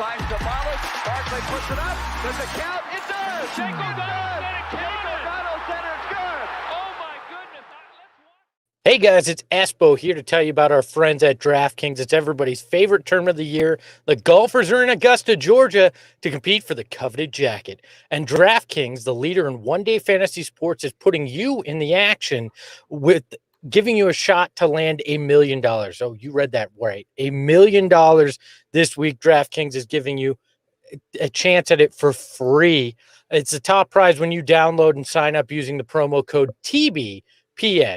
finds the Barkley puts it up. Does it count? It does. Shake O'Donnell said it counted. O'Donnell said it's good. Oh my goodness. Hey guys, it's Espo here to tell you about our friends at DraftKings. It's everybody's favorite tournament of the year. The golfers are in Augusta, Georgia to compete for the coveted jacket. And DraftKings, the leader in one-day fantasy sports, is putting you in the action with giving you a shot to land $1 million. Oh, you read that right. $1 million this week. DraftKings is giving you a chance at it for free. It's the top prize when you download and sign up using the promo code TBPN.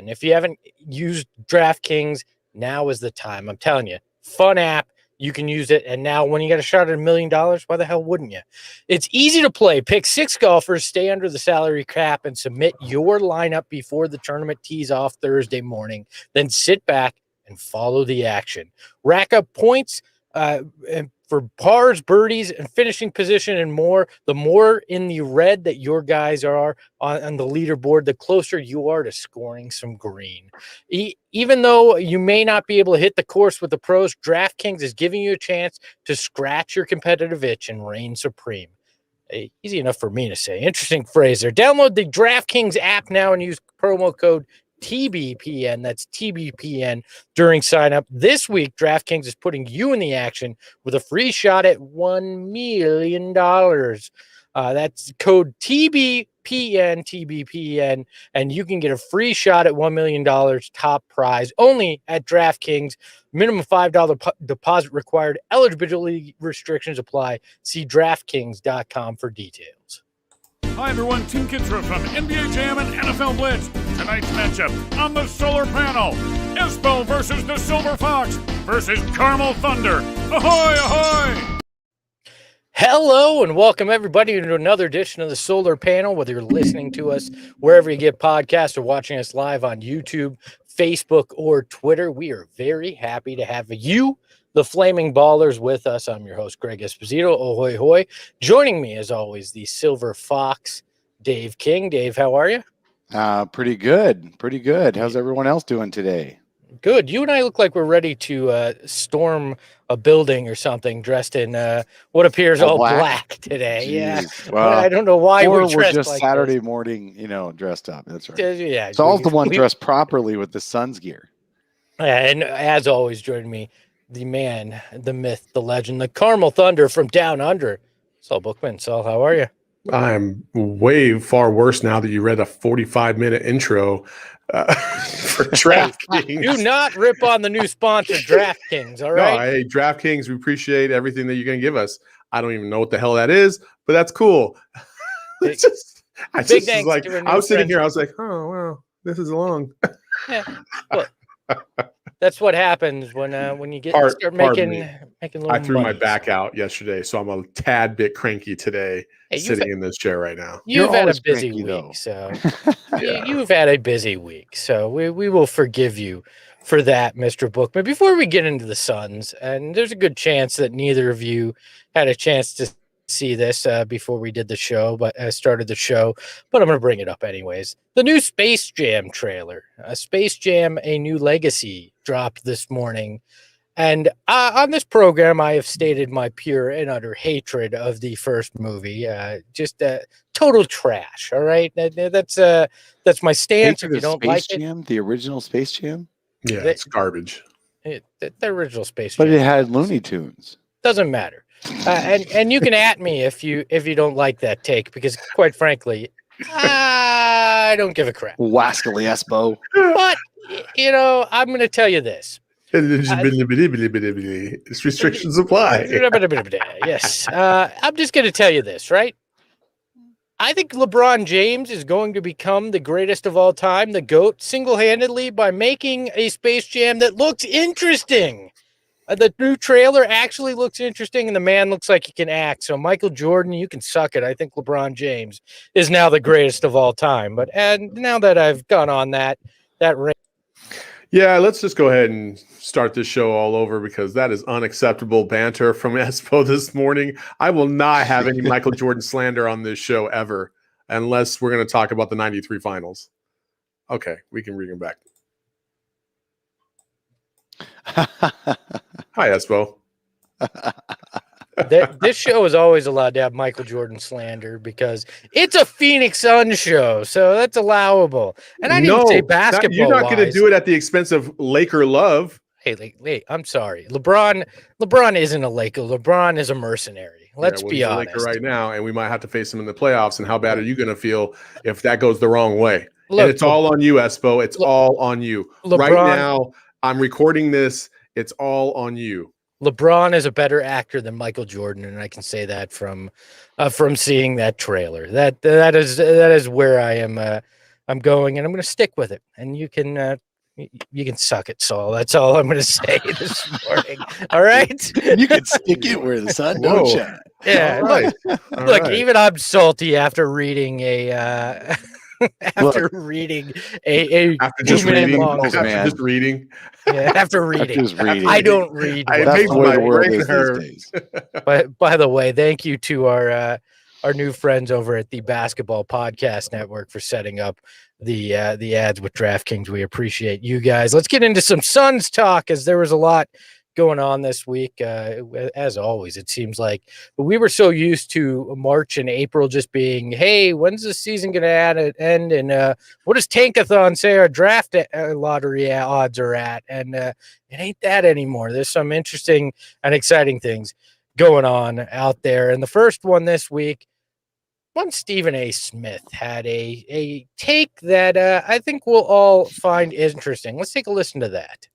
If you haven't used DraftKings, now is the time. I'm telling you, fun app. You can use it. And now when you got a shot at $1 million, why the hell wouldn't you? It's easy to play. Pick 6 golfers, stay under the salary cap, and submit your lineup before the tournament tees off Thursday morning. Then sit back and follow the action. Rack up points and for pars, birdies, and finishing position and more. The more in the red that your guys are on the leaderboard, the closer you are to scoring some green. Even though you may not be able to hit the course with the pros, DraftKings is giving you a chance to scratch your competitive itch and reign supreme. Easy enough for me to say. Interesting phrase there. Download the DraftKings app now and use promo code TBPN. That's TBPN during sign up. This week, DraftKings is putting you in the action with a free shot at $1 million. That's code TBPN, and you can get a free shot at $1 million top prize only at DraftKings. Minimum $5 deposit required. Eligibility restrictions apply. See DraftKings.com for details. Hi everyone, Team Kitra from NBA Jam and NFL Blitz. Tonight's matchup on the solar panel. Espo versus the Silver Fox versus Carmel Thunder. Ahoy, ahoy! Hello and welcome everybody to another edition of the Solar Panel, whether you're listening to us wherever you get podcasts or watching us live on YouTube, Facebook, or Twitter. We are very happy to have you, the Flaming Ballers, with us. I'm your host, Greg Esposito. Ahoy, hoy. Joining me, as always, the Silver Fox, Dave King. Dave, how are you? Pretty good. Pretty good. How's everyone else doing today? Good. You and I look like we're ready to storm a building or something, dressed in what appears all black today. Jeez. Yeah. Well, I don't know why we're dressed just like Saturday this. morning, dressed up. That's right. Yeah. Saul's the one dressed properly with the Suns gear. And as always, joining me, the man, the myth, the legend, the Carmel Thunder from down under, Saul Bookman. Saul, how are you? I'm way far worse now that you read a 45-minute intro for DraftKings. Do not rip on the new sponsor, DraftKings, all right? No, hey, DraftKings, we appreciate everything that you're going to give us. I don't even know what the hell that is, but that's cool. I was sitting here, I was like, oh, wow, this is long. Yeah. Well, that's what happens when you start making I threw my back out yesterday, so I'm a tad bit cranky today, sitting in this chair right now. You've had a busy week, so you've had a busy week, so we will forgive you for that, Mr. Bookman. Before we get into the Suns, and there's a good chance that neither of you had a chance to see this before we did the show, but started the show, but I'm going to bring it up anyways. The new Space Jam trailer, Space Jam: A New Legacy, dropped this morning. And on this program, I have stated my pure and utter hatred of the first movie. Just total trash. All right. That's my stance. If you don't like it, the original Space Jam. Yeah, it's garbage. The original Space Jam. But it had Looney Tunes. Doesn't matter. And you can at me if you don't like that take, because quite frankly, I don't give a crap. Wascally Espo. But I'm going to tell you this. Restrictions apply. Yes. I'm just going to tell you this, right? I think LeBron James is going to become the greatest of all time, the GOAT, single-handedly by making a Space Jam that looks interesting. The new trailer actually looks interesting, and the man looks like he can act. So, Michael Jordan, you can suck it. I think LeBron James is now the greatest of all time. And now that I've gone on that ring. Yeah, let's just go ahead and start this show all over, because that is unacceptable banter from Espo this morning. I will not have any Michael Jordan slander on this show ever, unless we're going to talk about the 93 finals. Okay, we can bring him back. Hi, Espo. This show is always allowed to have Michael Jordan slander because it's a Phoenix Suns show, so that's allowable. And I didn't say basketball. You're not going to do it at the expense of Laker love. Hey, I'm sorry. LeBron isn't a Laker. LeBron is a mercenary. Let's be honest. Laker right now, and we might have to face him in the playoffs. And how bad are you going to feel if that goes the wrong way? Look, and it's all on you, Espo. It's all on you. Right now, I'm recording this. It's all on you. LeBron is a better actor than Michael Jordan, and I can say that from seeing that trailer. That is where I am. I'm going, and I'm going to stick with it. And you can suck it, Saul. That's all I'm going to say this morning. All right, you can stick it where the sun don't shine. Yeah, all right. Look, even I'm salty after reading a. After reading just reading. Yeah, after reading. I don't read. That's the way the world is these days. But by the way, thank you to our new friends over at the Basketball Podcast Network for setting up the ads with DraftKings. We appreciate you guys. Let's get into some Suns talk, as there was a lot going on this week. As always, it seems like, but we were so used to March and April just being, hey, when's the season going to end? And what does Tankathon say our draft lottery odds are at? And it ain't that anymore. There's some interesting and exciting things going on out there. And the first one this week, one Stephen A. Smith had a take that I think we'll all find interesting. Let's take a listen to that.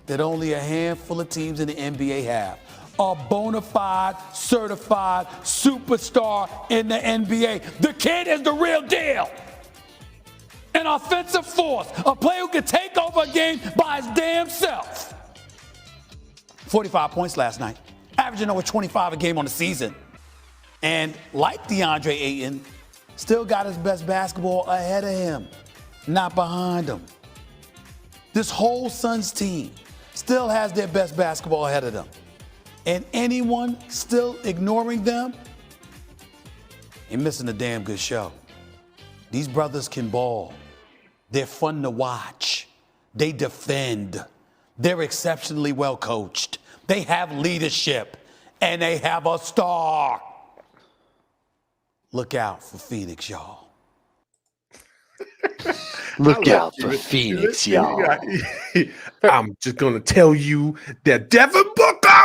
That only a handful of teams in the NBA have. A bona fide, certified superstar in the NBA. The kid is the real deal. An offensive force, a player who can take over a game by his damn self. 45 points last night, averaging over 25 a game on the season. And like DeAndre Ayton, still got his best basketball ahead of him, not behind him. This whole Suns team still has their best basketball ahead of them. And anyone still ignoring them, you're missing a damn good show. These brothers can ball. They're fun to watch. They defend. They're exceptionally well coached. They have leadership. And they have a star. Look out for Phoenix, y'all. Look out for Phoenix, y'all. I'm just going to tell you that Devin Booker.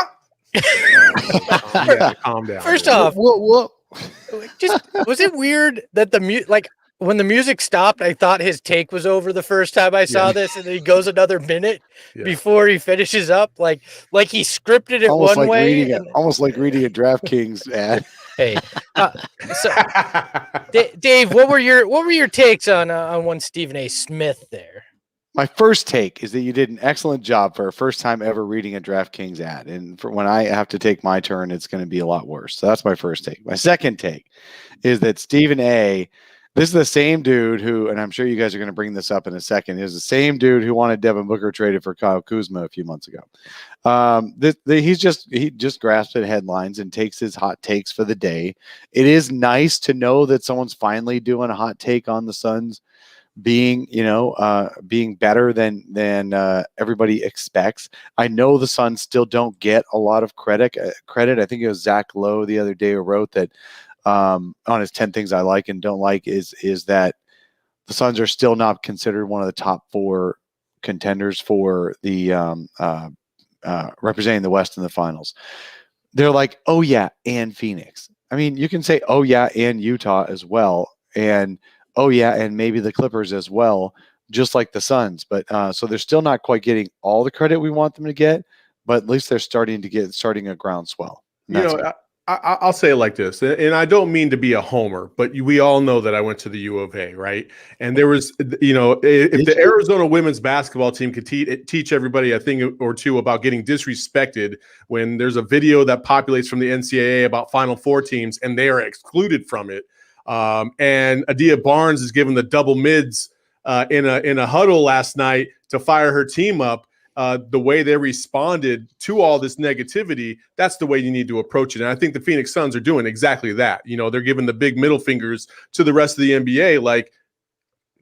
Calm down. First off, just was it weird that when the music stopped, I thought his take was over the first time I saw this, and then he goes another minute before he finishes up, like he scripted it almost one like way. Almost like reading a DraftKings ad. Hey, so Dave, what were your takes on one Stephen A. Smith there? My first take is that you did an excellent job for a first time ever reading a DraftKings ad, and for when I have to take my turn, it's going to be a lot worse. So that's my first take. My second take is that Stephen A. This is the same dude who, and I'm sure you guys are going to bring this up in a second, is the same dude who wanted Devin Booker traded for Kyle Kuzma a few months ago. He just grasps at headlines and takes his hot takes for the day. It is nice to know that someone's finally doing a hot take on the Suns being better than everybody expects. I know the Suns still don't get a lot of credit. I think it was Zach Lowe the other day who wrote that on his 10 things I like and don't like is that the Suns are still not considered one of the top 4 contenders for the representing the West in the finals. They're like, oh yeah, and Phoenix. I mean, you can say, oh yeah, and Utah as well, and oh yeah, and maybe the Clippers as well, just like the Suns. But so they're still not quite getting all the credit we want them to get, but at least they're starting a groundswell. I'll say it like this, and I don't mean to be a homer, but we all know that I went to the U of A, right? And there was, if the Arizona women's basketball team could teach everybody a thing or two about getting disrespected when there's a video that populates from the NCAA about Final Four teams and they are excluded from it, and Adia Barnes is given the double mids in a huddle last night to fire her team up. The way they responded to all this negativity, that's the way you need to approach it. And I think the Phoenix Suns are doing exactly that. They're giving the big middle fingers to the rest of the NBA, like,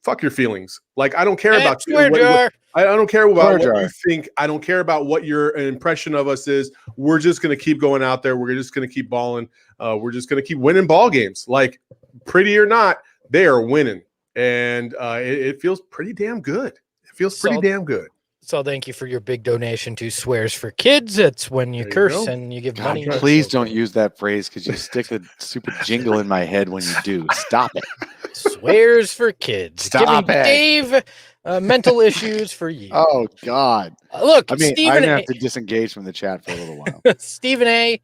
fuck your feelings. Like, I don't care about you. Swear jar. I don't care about Swear what jar. you think. I don't care about what your impression of us is. We're just going to keep going out there. We're just going to keep balling. We're just going to keep winning ball games. Like, pretty or not, they are winning. And it feels pretty damn good. It feels pretty damn good. So thank you for your big donation to Swears for Kids. It's when you curse and you give God, money. please don't use that phrase because you stick a super jingle in my head when you do. Stop it. Swears for Kids. Stop Giving it. Dave mental issues for you. Oh, God. Look, I mean, Stephen I'm going to A. have to disengage from the chat for a little while. Stephen A.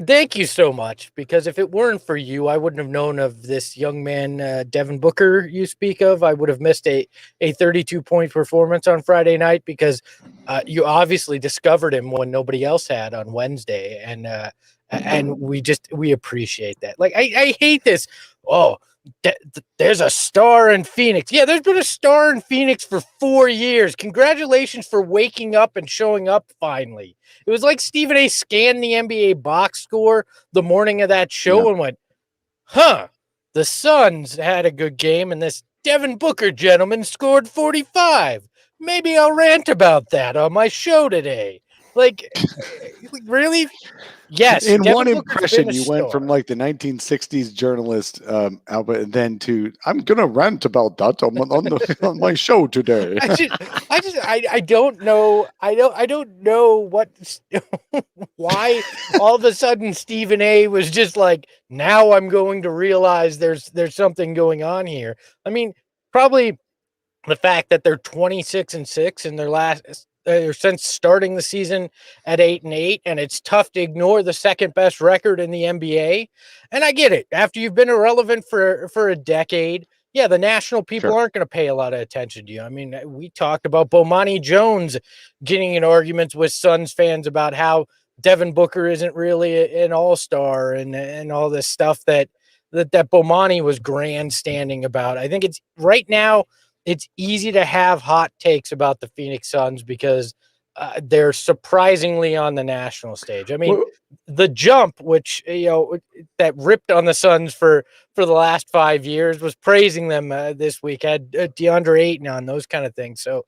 Thank you so much, because if it weren't for you, I wouldn't have known of this young man, Devin Booker, you speak of. I would have missed a 32-point performance on Friday night, because you obviously discovered him when nobody else had on Wednesday. And we appreciate that. Like, I hate this. Oh, there's a star in Phoenix. Yeah, there's been a star in Phoenix for 4 years. Congratulations for waking up and showing up finally. It was like Stephen A. scanned the NBA box score the morning of that show and went, the Suns had a good game, and this Devin Booker gentleman scored 45. Maybe I'll rant about that on my show today. Like, really? Yes. In Devin one Booker's impression, been a you went star. from like the 1960s journalist, Albert, and then to I'm gonna rant about that on my show today. I don't know. I don't know what why all of a sudden Stephen A. was just like, now I'm going to realize there's something going on here. I mean, probably the fact that they're 26-6 in their last. Since starting the season at 8-8, and it's tough to ignore the second best record in the NBA. And I get it. After you've been irrelevant for a decade, yeah, the national people aren't going to pay a lot of attention to you. I mean, we talked about Bomani Jones getting in arguments with Suns fans about how Devin Booker isn't really an all-star and all this stuff that Bomani was grandstanding about. I think it's right now, it's easy to have hot takes about the Phoenix Suns because they're surprisingly on the national stage. I mean, the jump, which, that ripped on the Suns for the last 5 years, was praising them this week, had DeAndre Ayton on, those kind of things. So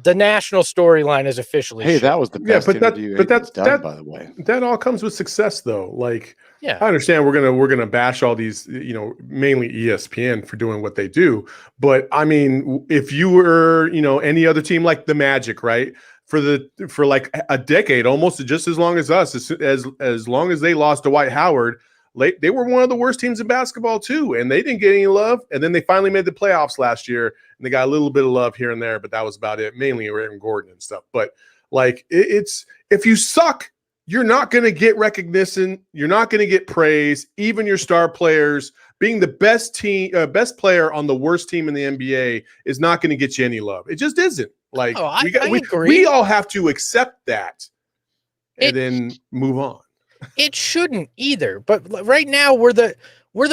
the national storyline is officially That was the best interview that's done, by the way. That all comes with success, though. Like, yeah, I understand we're gonna bash all these, mainly ESPN for doing what they do. But I mean, if you were, any other team like the Magic, right? For like a decade, almost just as long as us, as long as they lost Dwight Howard, they were one of the worst teams in basketball too, and they didn't get any love. And then they finally made the playoffs last year, and they got a little bit of love here and there, but that was about it. Mainly Aaron Gordon and stuff. But like, it's if you suck, you're not going to get recognition. You're not going to get praise. Even your star players being the best best player on the worst team in the NBA is not going to get you any love. It just isn't. Like, I agree. We all have to accept that and then move on. It shouldn't either. But right now we're the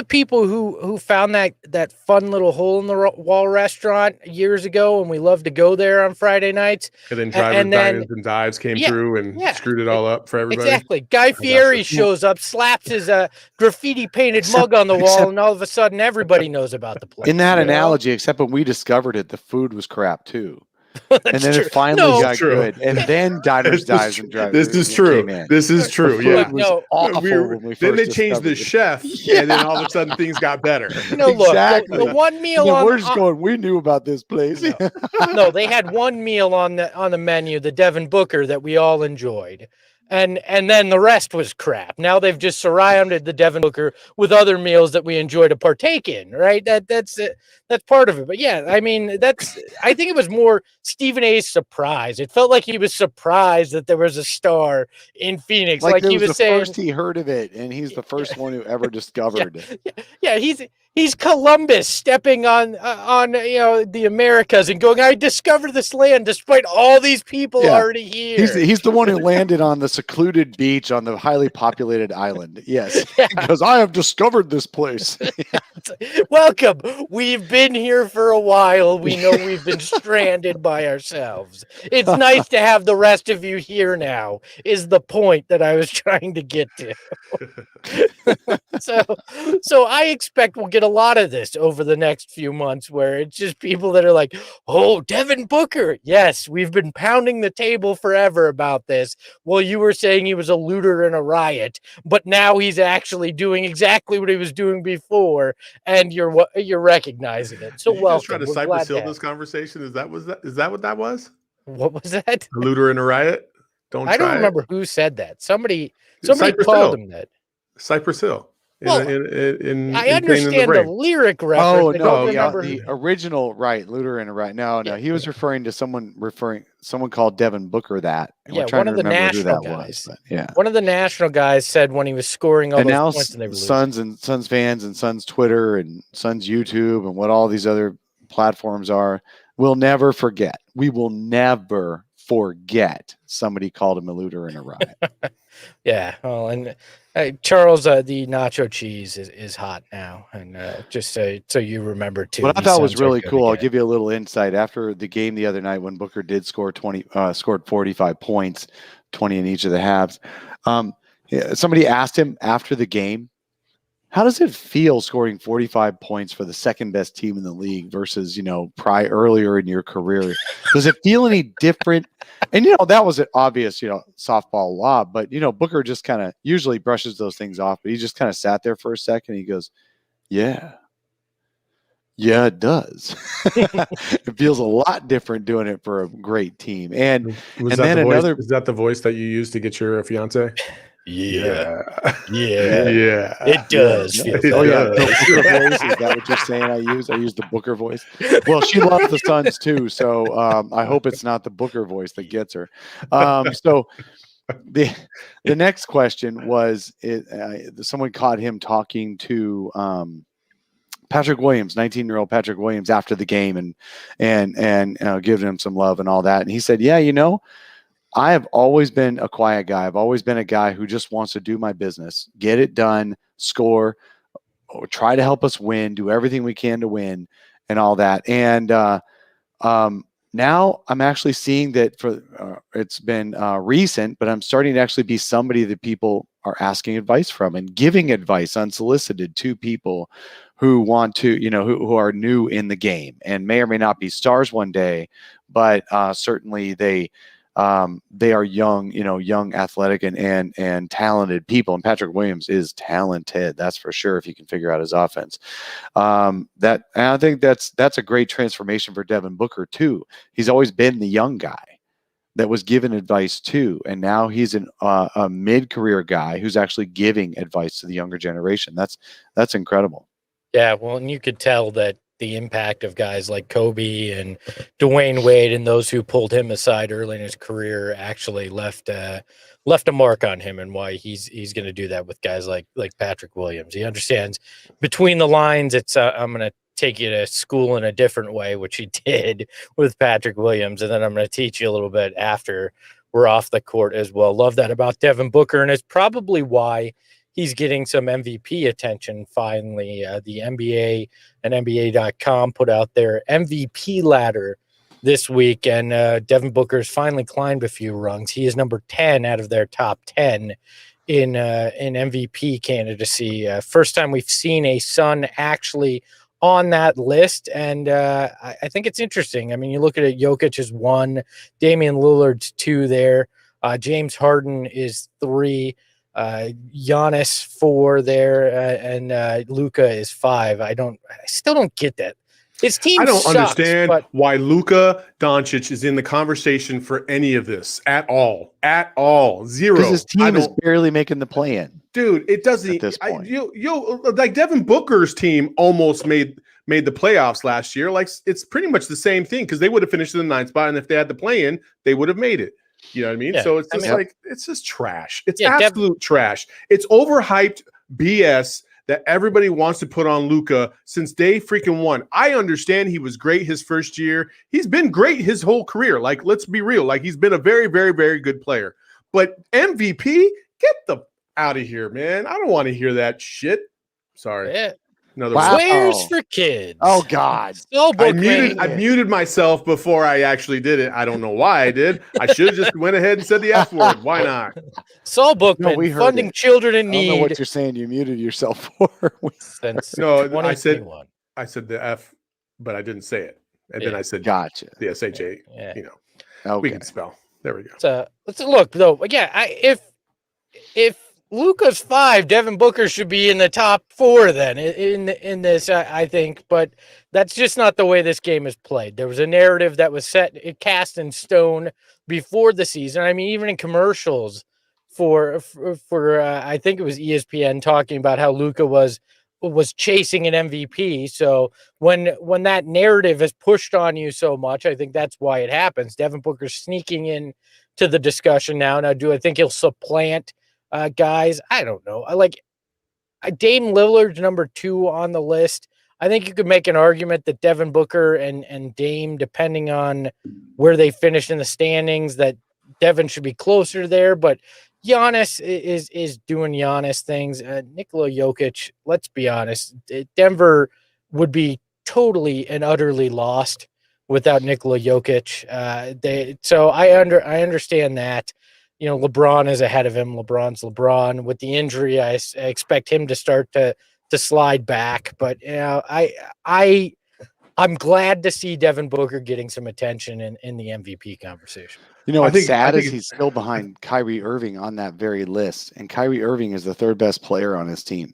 people who found that fun little hole in the wall restaurant years ago, and we love to go there on Friday nights. And then Diners and Dives came through and screwed it all up for everybody. Exactly. Guy Fieri shows up, slaps his graffiti painted mug on the wall, and all of a sudden everybody knows about the place. In that analogy, except when we discovered it, the food was crap too. And then it finally got good. And then Diners, Dives, and Drive. This is true. This is true. Yeah. Then they changed the chef, and then all of a sudden things got better. Exactly. Look, the one meal we're just going, we knew about this place. No, they had one meal on the menu, the Devin Booker, that we all enjoyed. And then the rest was crap. Now they've just surrounded the Devin Booker with other meals that we enjoy to partake in, right? That's part of it. But yeah, I mean, I think it was more Stephen A's surprise. It felt like he was surprised that there was a star in Phoenix. Like he was saying, first he heard of it, and he's the first one who ever discovered it. Yeah, he's Columbus stepping on the Americas and going, I discovered this land despite all these people already here. He's the one who landed on the secluded beach on the highly populated island. Yes, because I have discovered this place. Welcome. We've been here for a while. We know we've been stranded by ourselves. It's nice to have the rest of you here now, is the point that I was trying to get to. So I expect we'll get a lot of this over the next few months where it's just people that are like, oh, Devin Booker. Yes, we've been pounding the table forever about this. Well, you were saying he was a looter and a riot, but now he's actually doing exactly what he was doing before, and you're recognizing it. So Did you welcome. just try to We're Cypress glad Hill to this conversation? Is that what that was? What was that? A looter in a riot? I don't remember who said that. Somebody Cypress called Hill. him that. Cypress Hill. Well, I understand the lyric reference. Oh I no, don't the, remember the original looter and a riot. No, he was referring to someone called Devin Booker that. And we're trying one to of the remember national who that guys. was. But, yeah, one of the national guys said when he was scoring all and those now points, and they were Suns and Suns fans and Suns Twitter and Suns YouTube and what all these other platforms are, we'll never forget. We will never forget somebody called him a looter and a riot. Yeah, well, and Charles, the nacho cheese is hot now, and just so you remember too. What I thought was really cool, I'll give you a little insight. After the game the other night, when Booker did score scored 45 points, 20 in each of the halves, somebody asked him after the game, how does it feel scoring 45 points for the second best team in the league versus, earlier in your career? Does it feel any different? And, that was an obvious, softball lob, but, Booker just kind of usually brushes those things off, but he just kind of sat there for a second. He goes, yeah, it does. It feels a lot different doing it for a great team. And, is that the voice that you use to get your fiance? Yeah. It does. Yeah. Oh yeah, the Booker voice, is that what you're saying? I use the Booker voice. Well, she loves the Suns too, so I hope it's not the Booker voice that gets her. So the next question was, someone caught him talking to Patrick Williams, 19-year-old Patrick Williams, after the game, and giving him some love and all that, and he said, "Yeah, I have always been a quiet guy. I've always been a guy who just wants to do my business, get it done, score, or try to help us win, do everything we can to win, and all that." And now I'm actually seeing that it's been recent, but I'm starting to actually be somebody that people are asking advice from and giving advice unsolicited to people who want to, who are new in the game and may or may not be stars one day, but certainly they are young, athletic and talented people. And Patrick Williams is talented. That's for sure. If you can figure out his offense, and I think that's a great transformation for Devin Booker too. He's always been the young guy that was given advice too. And now he's a mid-career guy who's actually giving advice to the younger generation. That's incredible. Yeah. Well, and you could tell that the impact of guys like Kobe and Dwayne Wade and those who pulled him aside early in his career actually left a mark on him, and why he's going to do that with guys like Patrick Williams. He understands between the lines. It's I'm going to take you to school in a different way, which he did with Patrick Williams, and then I'm going to teach you a little bit after we're off the court as well. Love that about Devin Booker, and it's probably why he's getting some MVP attention finally. The NBA and NBA.com put out their MVP ladder this week, and Devin Booker's finally climbed a few rungs. He is number 10 out of their top 10 in MVP candidacy. First time we've seen a Sun actually on that list, and I think it's interesting. I mean, you look at it, Jokic is 1, Damian Lillard's 2 there, James Harden is 3, Giannis 4 there, and Luka is 5. I still don't get that. His team I don't sucks, understand why Luka Doncic is in the conversation for any of this at all. At all. Zero. Because his team is barely making the play-in. Dude, it doesn't. At this point. Like Devin Booker's team almost made the playoffs last year. Like, it's pretty much the same thing, because they would have finished in the 9th spot, and if they had the play-in, they would have made it. You know what I mean? Yeah, So it's just it's just trash. It's absolute trash. It's overhyped BS that everybody wants to put on Luka since day freaking one. I understand he was great his first year. He's been great his whole career. Like, let's be real. Like, he's been a very, very, very good player. But MVP, get the out of here, man. I don't want to hear that shit. Sorry. Yeah. Another Wow. Swears for kids. Oh God. So I bookman. muted myself before I actually did it. I don't know why I did. I should have just went ahead and said the F word. Why not? Saul Bookman, we heard funding it. children in I don't know what need you're saying. You muted yourself for. since No, 2021. I said the F, but I didn't say it. And then I said Gotcha. the SHA. Yeah. You know, we Okay. can spell. There we go. So let's look though. Again, if Luka's 5, Devin Booker should be in the top 4 then in this, I think. But that's just not the way this game is played. There was a narrative that was cast in stone before the season. I mean, even in commercials for I think it was ESPN talking about how Luka was chasing an MVP. So when that narrative is pushed on you so much, I think that's why it happens. Devin Booker's sneaking in to the discussion now. Now, do I think he'll supplant guys? I don't know. Dame Lillard's number 2 on the list. I think you could make an argument that Devin Booker and Dame, depending on where they finish in the standings, that Devin should be closer there. But Giannis is doing Giannis things. Nikola Jokic, let's be honest, Denver would be totally and utterly lost without Nikola Jokic. So I understand that. You know, LeBron is ahead of him. LeBron's LeBron. With the injury, I expect him to start to slide back. But you know, I'm glad to see Devin Booker getting some attention in the MVP conversation. You know, I what's think sad is he's still behind Kyrie Irving on that very list, and Kyrie Irving is the 3rd best player on his team.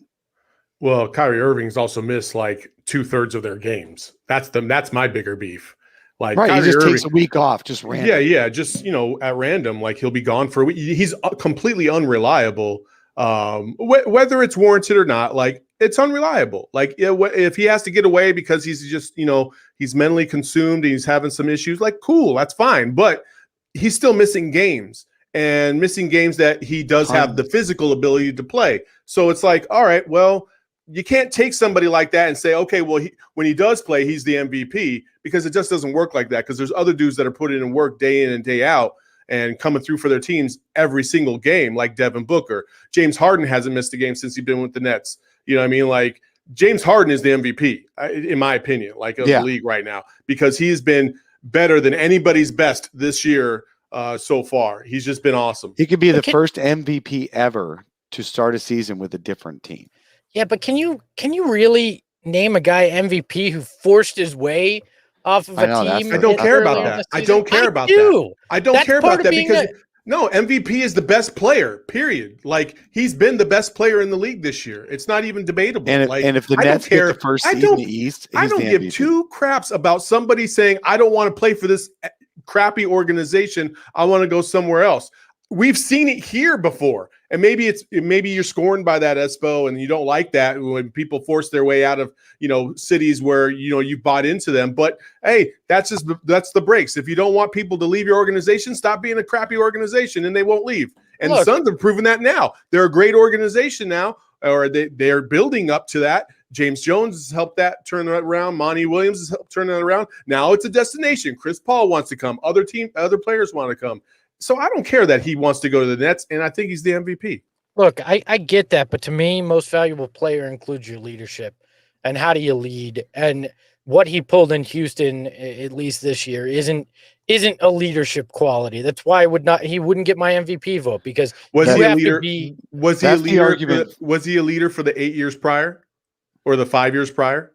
Well, Kyrie Irving's also missed like 2/3 of their games. That's my bigger beef. Like, right, Kyrie he just Irving, takes a week off, just random. yeah, just at random. Like, he'll be gone for a week. He's completely unreliable. Whether it's warranted or not, like, it's unreliable. Like, if he has to get away because he's just he's mentally consumed and he's having some issues, like, cool, that's fine. But he's still missing games that he does have the physical ability to play. So it's like, all right, well, you can't take somebody like that and say, okay, well, when he does play, he's the MVP, because it just doesn't work like that. Because there's other dudes that are putting in work day in and day out and coming through for their teams every single game, like Devin Booker. James Harden hasn't missed a game since he's been with the Nets. You know what I mean? Like, James Harden is the MVP, in my opinion, like, of the league right now, because he's been better than anybody's best this year so far. He's just been awesome. He could be the first MVP ever to start a season with a different team. Yeah, but can you really name a guy MVP who forced his way off of a team? I don't care about that. I don't care about that. I don't care about that because no, MVP is the best player, period. Like, he's been the best player in the league this year. It's not even debatable. And if the Nets get the first seed in the East, I don't give 2 craps about somebody saying, I don't want to play for this crappy organization. I want to go somewhere else. We've seen it here before. And maybe you're scorned by that, Espo, and you don't like that when people force their way out of, cities where, you bought into them. But hey, that's the breaks. If you don't want people to leave your organization, stop being a crappy organization and they won't leave. And the Suns have proven that now. They're a great organization now, or they're building up to that. James Jones has helped that turn that around. Monty Williams has helped turn that around. Now it's a destination. Chris Paul wants to come. Other players want to come. So I don't care that he wants to go to the Nets, and I think he's the MVP. Look, I get that, but to me, most valuable player includes your leadership and how do you lead. And what he pulled in Houston, at least this year, isn't a leadership quality. That's why he wouldn't get my MVP vote, because was he a leader? Was he a leader for the 8 years prior, or the 5 years prior?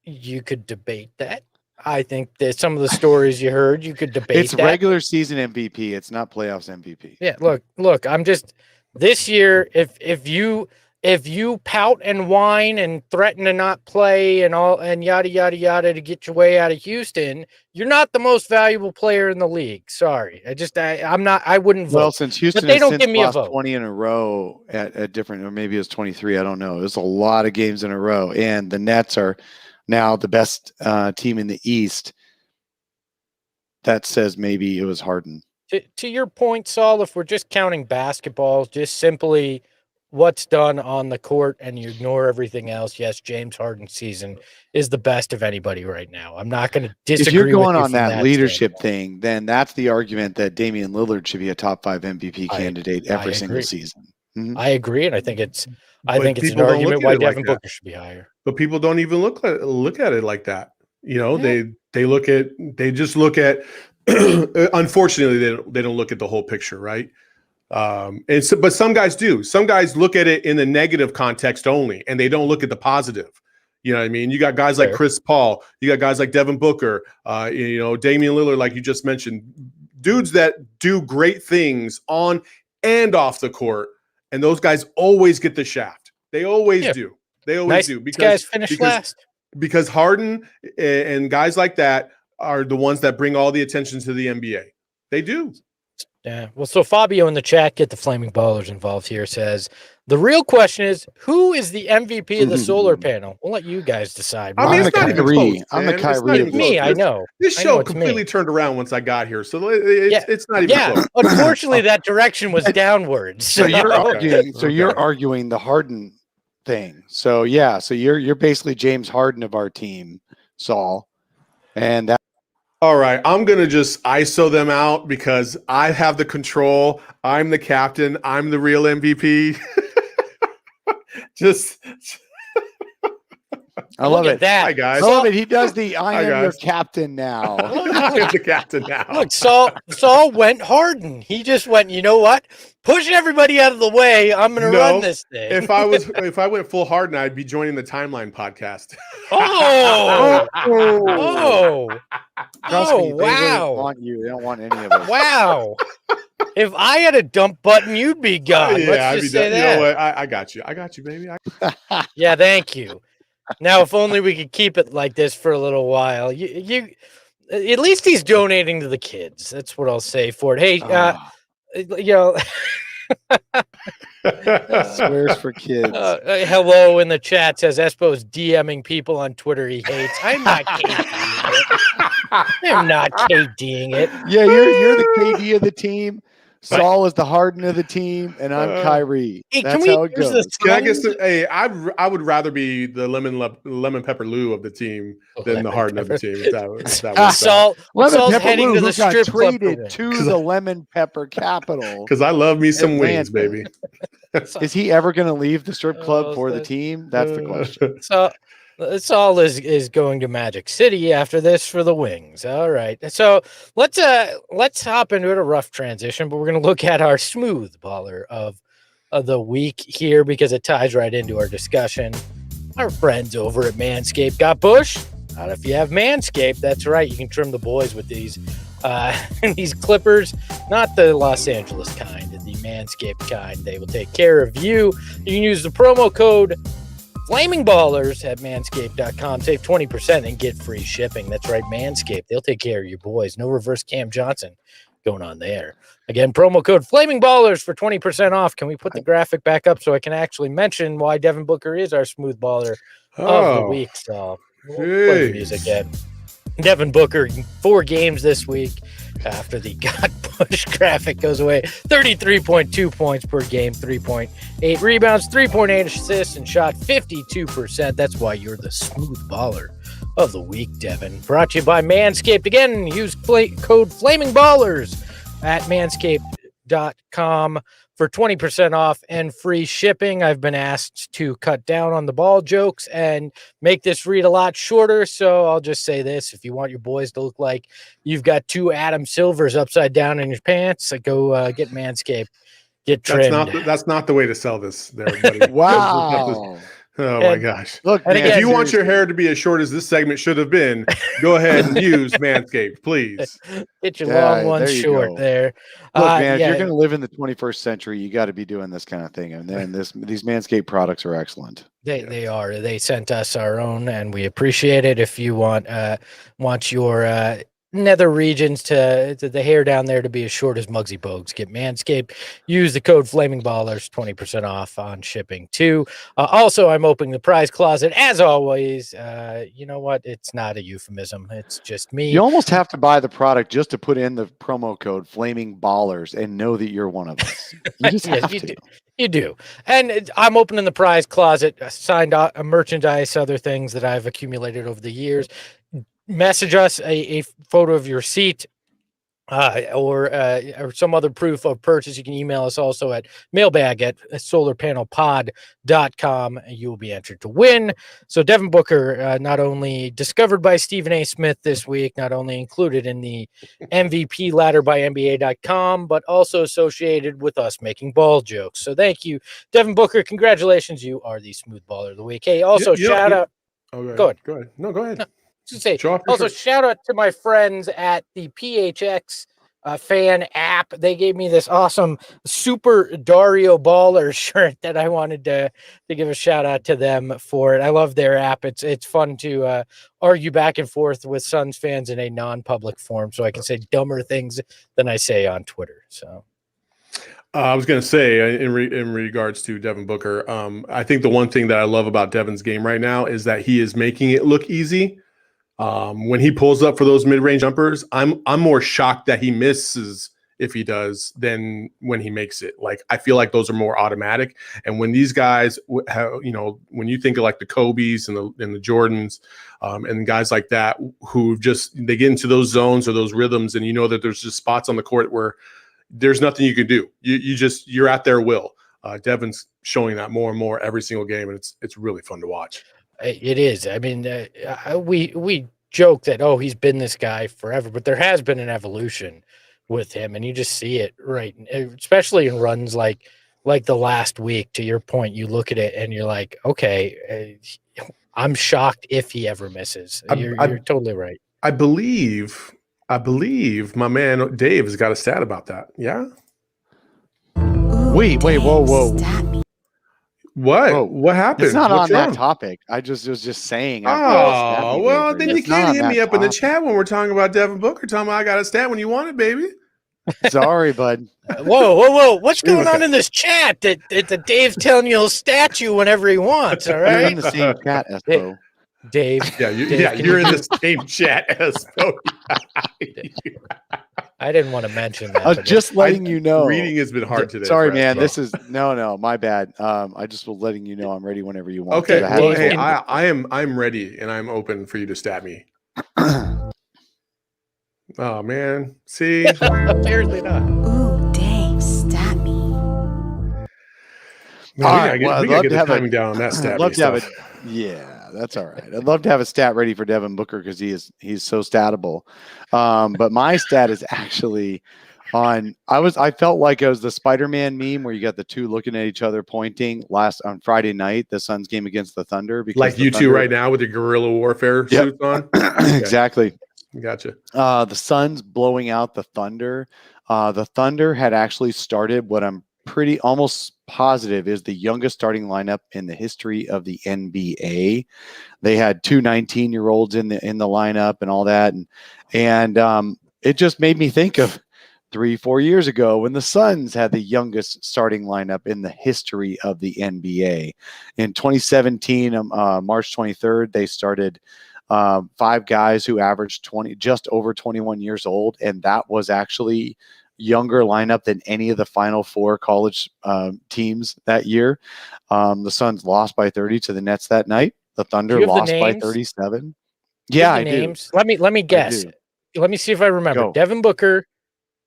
You could debate that. I think that some of the stories you heard, you could debate. It's regular season MVP. It's not playoffs MVP. Yeah. Look. I'm just this year. If you pout and whine and threaten to not play and yada yada yada to get your way out of Houston, you're not the most valuable player in the league. Sorry. I'm not. I wouldn't vote. Well, since Houston, but they don't give me a vote. 20 in a row at different, or maybe it was 23. I don't know. It was a lot of games in a row, and the Nets are now the best team in the East. That says maybe it was Harden. To your point, Saul, if we're just counting basketball, just simply what's done on the court and you ignore everything else, yes, James Harden's season is the best of anybody right now. I'm not going to disagree. If you're going with you on that leadership standpoint thing, then that's the argument that Damian Lillard should be a top 5 MVP candidate every single season. I agree, and I think it's I think it's an argument why Devin Booker should be higher. But people don't even look at it like that. You know, they just look at. Unfortunately, they don't look at the whole picture, right? But some guys do. Some guys look at it in the negative context only, and they don't look at the positive. You know what I mean? You got guys like Chris Paul. You got guys like Devin Booker. Damian Lillard, like you just mentioned, dudes that do great things on and off the court, and those guys always get the shaft. They always do. They always do. Because guys finish last. Because Harden and guys like that are the ones that bring all the attention to the NBA. They do. Yeah. Well, so Fabio in the chat, get the Flaming Ballers involved here, says the real question is who is the MVP of the solar panel? We'll let you guys decide. I mean, it's not even close. I'm the Kyrie of me. I know. This show completely turned around once I got here, so it's not even close. Unfortunately, that direction was downwards. So you're arguing. So you're arguing the Harden thing. So yeah. So you're basically James Harden of our team, Saul, and that. All right, I'm going to just ISO them out because I have the control. I'm the captain. I'm the real MVP. I love it. That. Hi, guys. I love it. He does the I am your captain now. I am the captain now. Look, Saul went Harden. He just went, you know what? Pushing everybody out of the way. I'm going to run this thing. If I went full Harden, I'd be joining the Timeline podcast. Oh, Trust me, wow. They don't want you. They don't want any of us. Wow. If I had a dump button, you'd be gone. Let's just say that. You know what? I got you. I got you, baby. Yeah, thank you. Now, if only we could keep it like this for a little while. You at least he's donating to the kids. That's what I'll say for it. Hey, Swears for kids. Hello in the chat says Espo's DMing people on Twitter he hates. I'm not KDing it. I'm not KDing it. Yeah, you're the KD of the team. Saul is the Harden of the team, and I'm Kyrie. Hey, that's how it goes. Can I get some? Hey, I would rather be the lemon pepper Lou of the team than the Harden of the team. Saul's heading to the strip club traded to the lemon pepper capital because I love me some wings, baby. Is he ever going to leave the strip club for the team? That's the question. Saul is going to Magic City after this for the wings. All right. So let's hop into a rough transition, but we're going to look at our smooth baller of the week here because it ties right into our discussion. Our friends over at Manscaped got Bush. Not if you have Manscaped. That's right. You can trim the boys with these clippers, not the Los Angeles kind, the Manscaped kind. They will take care of you. You can use the promo code Flaming Ballers at manscaped.com. Save 20% and get free shipping. That's right, Manscaped. They'll take care of your boys. No reverse Cam Johnson going on there. Again, promo code Flaming Ballers for 20% off. Can we put the graphic back up so I can actually mention why Devin Booker is our smooth baller of the week? So we'll play the music again. Devin Booker, 4 games this week after the God Bush graphic goes away. 33.2 points per game, 3.8 rebounds, 3.8 assists, and shot 52%. That's why you're the smooth baller of the week, Devin. Brought to you by Manscaped. Again, use code Flaming Ballers at manscaped.com for 20% off and free shipping. I've been asked to cut down on the ball jokes and make this read a lot shorter, so I'll just say this. If you want your boys to look like you've got 2 Adam Silvers upside down in your pants, go get Manscaped. Get trimmed. That's not the way to sell this there, buddy. Wow. Oh my gosh. Look, man, if you want your hair to be as short as this segment should have been, go ahead and use Manscaped, please. Get your long ones short there. Look, man, if you're going to live in the 21st century, you got to be doing this kind of thing. And then these Manscaped products are excellent. They are. They sent us our own, and we appreciate it. If you want your nether regions to the hair down there to be as short as Muggsy Bogues, get Manscaped. Use the code Flaming Ballers, 20% off on shipping too. Also, I'm opening the prize closet as always. You know what? It's not a euphemism. It's just me. You almost have to buy the product just to put in the promo code Flaming Ballers and know that you're one of us. You just have to. You do. And I'm opening the prize closet, signed merchandise, other things that I've accumulated over the years. Message us a photo of your seat or some other proof of purchase, you can email us also at mailbag@solarpanelpod.com, and you will be entered to win. So Devin Booker, not only discovered by Stephen A. Smith this week, not only included in the MVP ladder by NBA.com, but also associated with us making ball jokes. So thank you, Devin Booker. Congratulations. You are the smooth baller of the week. Hey, also shout out. Oh, Go ahead. Go ahead. No, go ahead. Say, also, shout out to my friends at the PHX fan app. They gave me this awesome Super Dario Baller shirt that I wanted to give a shout out to them for it. I love their app. It's fun to argue back and forth with Suns fans in a non-public form, so I can say dumber things than I say on Twitter. So. I was going to say, in regards to Devin Booker, I think the one thing that I love about Devin's game right now is that he is making it look easy. When he pulls up for those mid-range jumpers, I'm more shocked that he misses if he does than when he makes it. Like, I feel like those are more automatic. And when these guys have, when you think of like the Kobe's and the Jordans, and guys like that who they get into those zones or those rhythms, and that there's just spots on the court where there's nothing you can do. You're at their will. Devin's showing that more and more every single game, and it's really fun to watch. It is. I mean, we joke that, he's been this guy forever, but there has been an evolution with him, and you just see it, right? Especially in runs like the last week. To your point, you look at it and you're like, okay, I'm shocked if he ever misses. You're totally right. I believe my man Dave has got a stat about that. Yeah. Wait, whoa. What? Whoa. What happened? It's not What's on wrong? that topic. I was just saying. Oh, well, then you can't hit me up in the topic. chat when we're talking about Devin Booker. Talking about I got a stat when you want it, baby. Sorry, bud. Whoa. What's going on in this chat? That Dave's telling you he'll stat you whenever he wants, all You're right? in the same chat, Espo. Dave. Yeah, you're in the same chat as I didn't want to mention that. I was just letting you know. Reading has been hard today. Sorry, for man. Espo. This is no, my bad. I just was letting you know I'm ready whenever you want. Okay. Well, Dave, hey, I'm ready and I'm open for you to stat me. Oh man, see. Apparently not. Ooh, Dave, stat me. Man, All right, well, we I'd love gotta to get have the a- timing down on that stat. I'd love me to have stuff. Yeah, that's all right. I'd love to have a stat ready for Devin Booker because he's so statable. But my stat is actually on. I felt like it was the Spider-Man meme where you got the two looking at each other pointing on Friday night, the Suns game against the Thunder. Because Like you two right now with your guerrilla warfare suits on. Exactly. Gotcha. The Suns blowing out the Thunder. The Thunder had actually started what I'm almost positive is the youngest starting lineup in the history of the NBA. They had two 19-year-olds in the lineup and all that, and it just made me think of 3-4 years ago when the Suns had the youngest starting lineup in the history of the NBA. In 2017, March 23rd, they started 5 guys who averaged just over 21 years old, and that was actually younger lineup than any of the Final Four college teams that year. The Suns lost by 30 to the Nets that night. The Thunder lost by 37. Yeah, I names. Do. Let me guess. Let me see if I remember. Go. Devin Booker.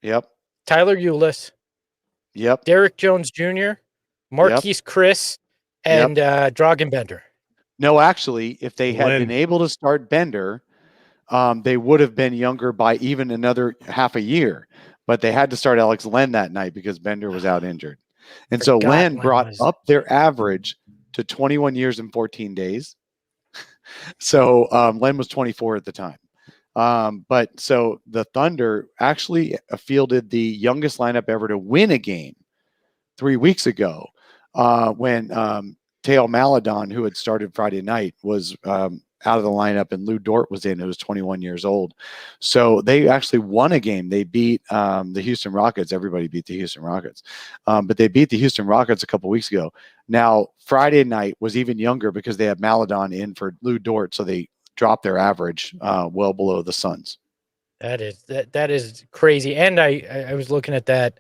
Yep. Tyler Ulis. Yep. Derrick Jones Jr. Marquise Chris and Dragan Bender. No, actually, if they had been able to start Bender, they would have been younger by even another half a year. But they had to start Alex Len that night because Bender was out injured. And so Len brought up their average to 21 years and 14 days. So Len was 24 at the time. But so the Thunder actually fielded the youngest lineup ever to win a game 3 weeks ago when Teo Maledon, who had started Friday night, was out of the lineup, and Lou Dort was in, who was 21 years old. So they actually won a game. They beat the Houston Rockets. Everybody beat the Houston Rockets. But they beat the Houston Rockets a couple weeks ago. Now, Friday night was even younger because they had Maledon in for Lou Dort, so they dropped their average well below the Suns. That is crazy. And I was looking at that.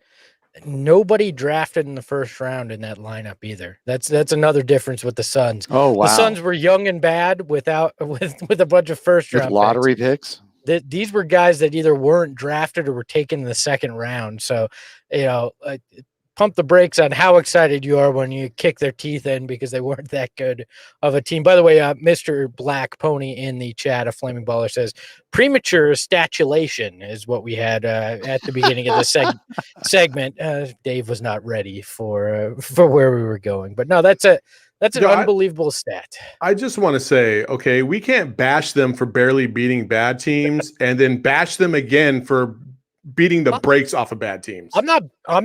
Nobody drafted in the first round in that lineup either. That's another difference with the Suns. Oh wow! The Suns were young and bad with a bunch of first round lottery picks. these were guys that either weren't drafted or were taken in the second round. So, pump the brakes on how excited you are when you kick their teeth in because they weren't that good of a team. By the way, Mr. Black Pony in the chat, a Flaming Baller, says premature statulation is what we had at the beginning of the segment. Dave was not ready for where we were going, but no, that's an unbelievable stat. I just want to say, okay, we can't bash them for barely beating bad teams and then bash them again for beating the brakes off of bad teams. I'm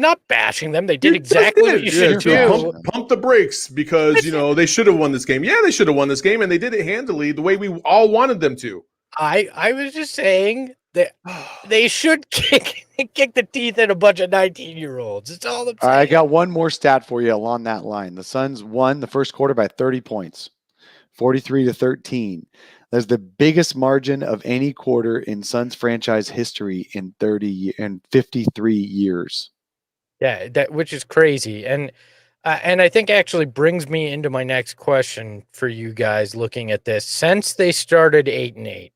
not bashing them. They did exactly what you should do. Pump the brakes because they should have won this game. Yeah, they should have won this game, and they did it handily the way we all wanted them to. I was just saying that they should kick the teeth in a bunch of 19-year-olds. It's all I'm saying. I got one more stat for you along that line. The Suns won the first quarter by 30 points, 43-13. That's the biggest margin of any quarter in Suns franchise history in 53 years. Yeah, which is crazy. And I think actually brings me into my next question for you guys looking at this. Since they started 8-8,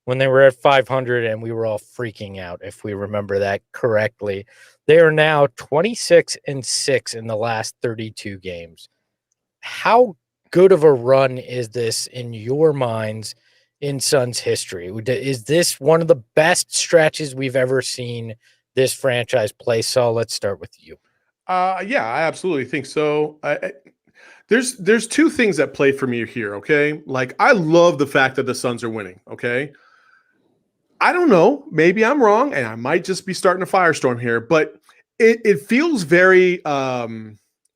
when they were at 500 and we were all freaking out, if we remember that correctly, they are now 26-6 in the last 32 games. How good of a run is this in your minds in Suns history? Is this one of the best stretches we've ever seen this franchise play? So let's start with you. Yeah, I absolutely think so. There's two things at play for me here, okay? Like, I love the fact that the Suns are winning, okay? I don't know. Maybe I'm wrong, and I might just be starting a firestorm here, but it feels very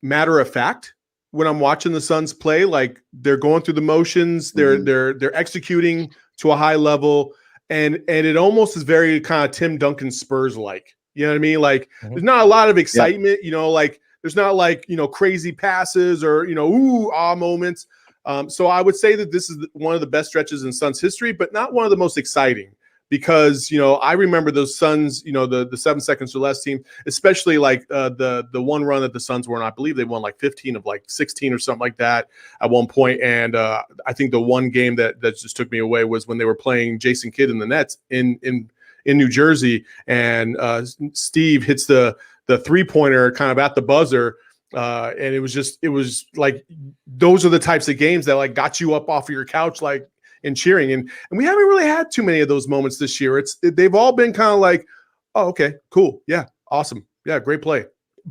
matter of fact when I'm watching the Suns play. Like, they're going through the motions, they're executing to a high level, and it almost is very kind of Tim Duncan Spurs like. You know what I mean? Like, there's not a lot of excitement, like there's not like, crazy passes or, ooh, ah moments. So I would say that this is one of the best stretches in Suns history, but not one of the most exciting because, I remember those Suns, the 7 seconds or less team, especially like the one run that the Suns were in. I believe they won like 15 of like 16 or something like that at one point. And I think the one game that just took me away was when they were playing Jason Kidd in the Nets in New Jersey, and Steve hits the 3-pointer kind of at the buzzer. And it was like, those are the types of games that like got you up off of your couch, like, and cheering. And we haven't really had too many of those moments this year. They've all been kind of like, oh, okay, cool. Yeah. Awesome. Yeah. Great play,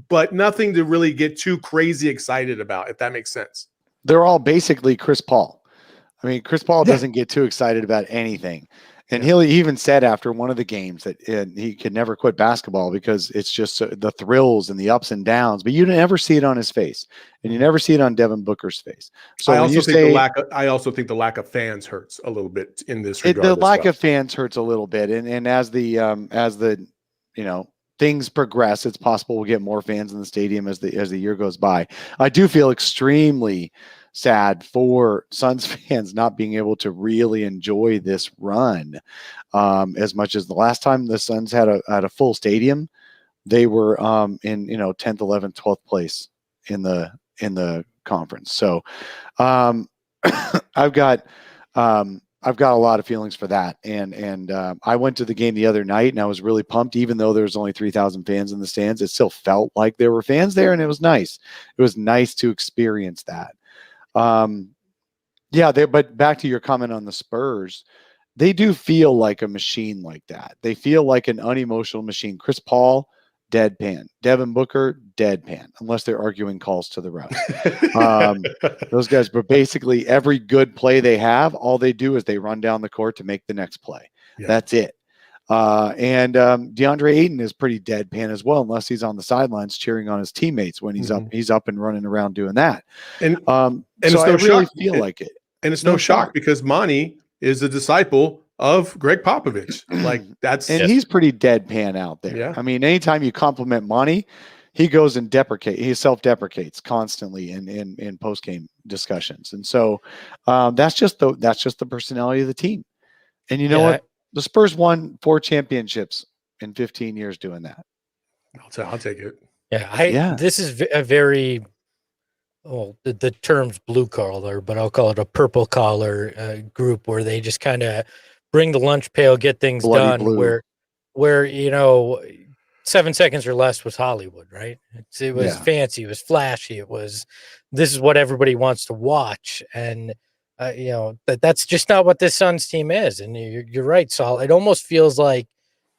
but nothing to really get too crazy excited about, if that makes sense. They're all basically Chris Paul. I mean, Chris Paul doesn't get too excited about anything. And he even said after one of the games that he could never quit basketball because it's just the thrills and the ups and downs, but you never see it on his face, and you never see it on Devin Booker's face. So I also think the lack of fans hurts a little bit in this regard. The lack of fans hurts a little bit, and as the things progress, it's possible we'll get more fans in the stadium as the year goes by. I do feel extremely sad for Suns fans not being able to really enjoy this run as much as the last time the Suns had a full stadium. They were in 10th, 11th, 12th place in the conference. So I've got a lot of feelings for that, and I went to the game the other night and I was really pumped. Even though there was only 3,000 fans in the stands, it still felt like there were fans there, and it was nice. It was nice to experience that. But back to your comment on the Spurs, they do feel like a machine like that. They feel like an unemotional machine. Chris Paul, deadpan. Devin Booker, deadpan, unless they're arguing calls to the ref. Those guys, but basically every good play they have, all they do is they run down the court to make the next play. Yeah. That's it. And DeAndre Ayton is pretty deadpan as well, unless he's on the sidelines cheering on his teammates when he's up and running around doing that. And so I really feel like it. And it's no shock because Monty is a disciple of Greg Popovich. He's pretty deadpan out there. Yeah. I mean, anytime you compliment Monty, he goes and he self-deprecates constantly in post-game discussions. And so that's just the personality of the team. And you know what? The Spurs won 4 championships in 15 years doing that. I'll take it. Yeah. This is a very, the term's blue collar, but I'll call it a purple collar group where they just kind of bring the lunch pail, get things Bloody done. blue. Where 7 seconds or less was Hollywood, right? It was fancy, it was flashy, this is what everybody wants to watch, and that's just not what this Suns team is. And you're right, Saul. It almost feels like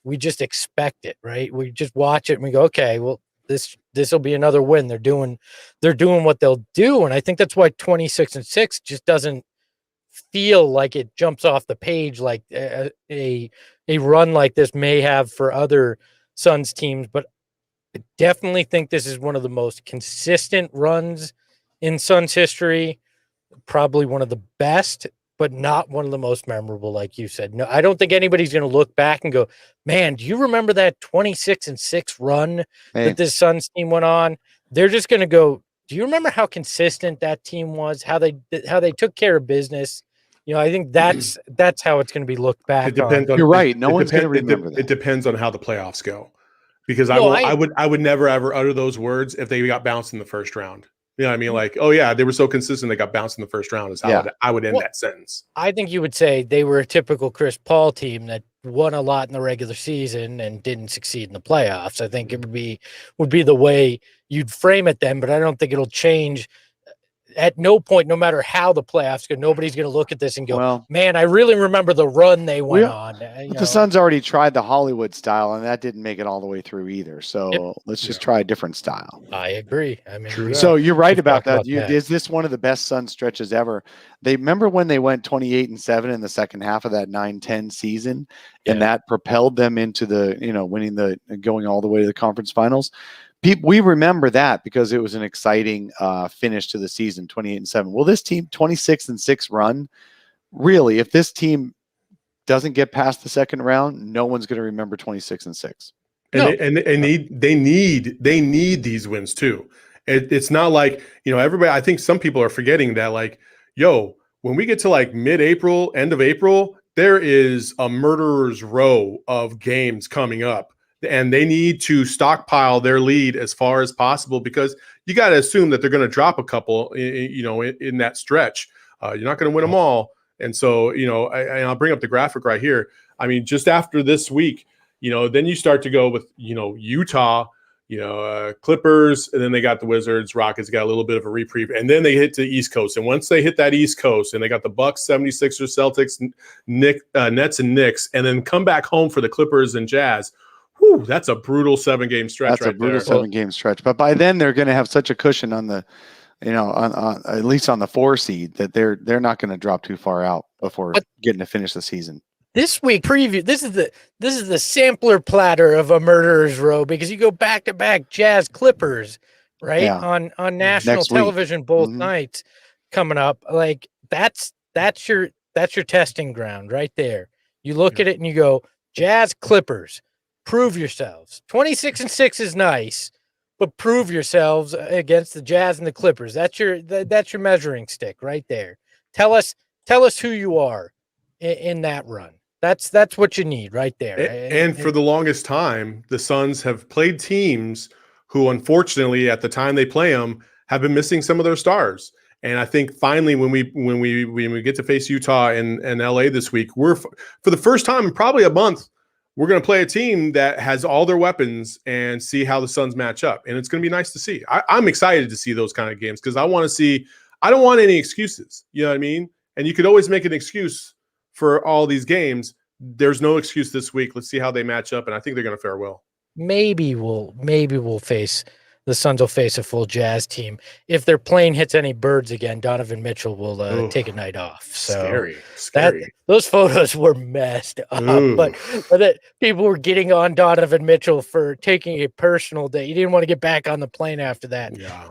we just expect it, right? We just watch it and we go, okay, well, this will be another win. They're doing what they'll do, and I think that's why 26-6 just doesn't feel like it jumps off the page like a run like this may have for other Suns teams. But I definitely think this is one of the most consistent runs in Suns history, probably one of the best, but not one of the most memorable, like you said. No, I don't think anybody's going to look back and go, man, do you remember that 26-6 run that this Suns team went on? They're just going to go, do you remember how consistent that team was, how they took care of business? I think that's how it's going to be looked back it depends on. You're right. No one's going to remember that. It depends on how the playoffs go, because I would never ever utter those words if they got bounced in the first round. You know what I mean? Like, oh yeah, they were so consistent they got bounced in the first round is how I would end that sentence. I think you would say they were a typical Chris Paul team that won a lot in the regular season and didn't succeed in the playoffs. I think it would be the way you'd frame it then, but I don't think it'll change. At no point, no matter how the playoffs go, nobody's going to look at this and go, well, man, I really remember the run they went on. The Suns already tried the Hollywood style, and that didn't make it all the way through either. So let's just try a different style. I agree. I mean, so you're right about that. Is this one of the best Suns stretches ever? They remember when they went 28-7 in the second half of that 9-10 season, and that propelled them into the, going all the way to the conference finals. We remember that because it was an exciting finish to the season, 28-7. Will this team 26-6 run? Really, if this team doesn't get past the second round, no one's going to remember 26-6. And they need these wins too. It's not like, everybody. I think some people are forgetting that, like, when we get to like mid-April, end of April, there is a murderer's row of games coming up. And they need to stockpile their lead as far as possible, because you got to assume that they're going to drop a couple, in that stretch. You're not going to win them all. And so, I'll bring up the graphic right here. I mean, just after this week, then you start to go with, Utah, Clippers, and then they got the Wizards, Rockets got a little bit of a reprieve, and then they hit the East Coast. And once they hit that East Coast, and they got the Bucks, 76ers, Celtics, Nets, and Knicks, and then come back home for the Clippers and Jazz. Whew, that's a brutal 7-game stretch. That's right, a brutal 7-game stretch. But by then they're going to have such a cushion on the, on at least on the 4 seed, that they're not going to drop too far out before getting to finish the season. This week preview. This is the sampler platter of a murderer's row, because you go back to back Jazz Clippers, right? Yeah. On national television both nights coming up. Like that's your testing ground right there. You look at it and you go, Jazz Clippers. Prove yourselves. 26-6 is nice, but prove yourselves against the Jazz and the Clippers. That's your measuring stick right there. Tell us who you are in that run. That's what you need right there. And for the longest time, the Suns have played teams who, unfortunately, at the time they play them, have been missing some of their stars. And I think finally, when we get to face Utah and LA this week, we're for the first time in probably a month, we're going to play a team that has all their weapons and see how the Suns match up. And it's going to be nice to see. I'm excited to see those kind of games, because I don't want any excuses. You know what I mean? And you could always make an excuse for all these games. There's no excuse this week. Let's see how they match up. And I think they're going to fare well. Maybe we'll face the Suns will face a full Jazz team. If their plane hits any birds again, Donovan Mitchell will take a night off. So scary. Those photos were messed up, but that people were getting on Donovan Mitchell for taking a personal day. He didn't want to get back on the plane after that. Yeah,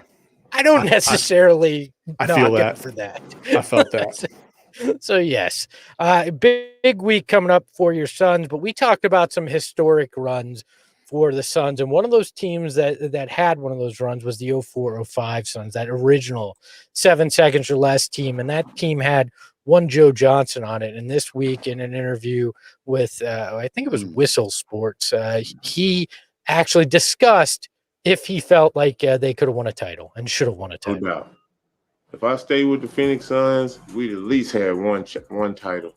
I don't necessarily I feel that for that. I felt that. So yes, big week coming up for your Suns, but we talked about some historic runs for the Suns, and one of those teams that had one of those runs was the 04-05 Suns, that original 7 seconds or less team, and that team had one Joe Johnson on it. And this week, in an interview with I think it was Whistle Sports, he actually discussed if he felt like they could have won a title and should have won a title. No doubt. If I stay with the Phoenix Suns, we'd at least have one title.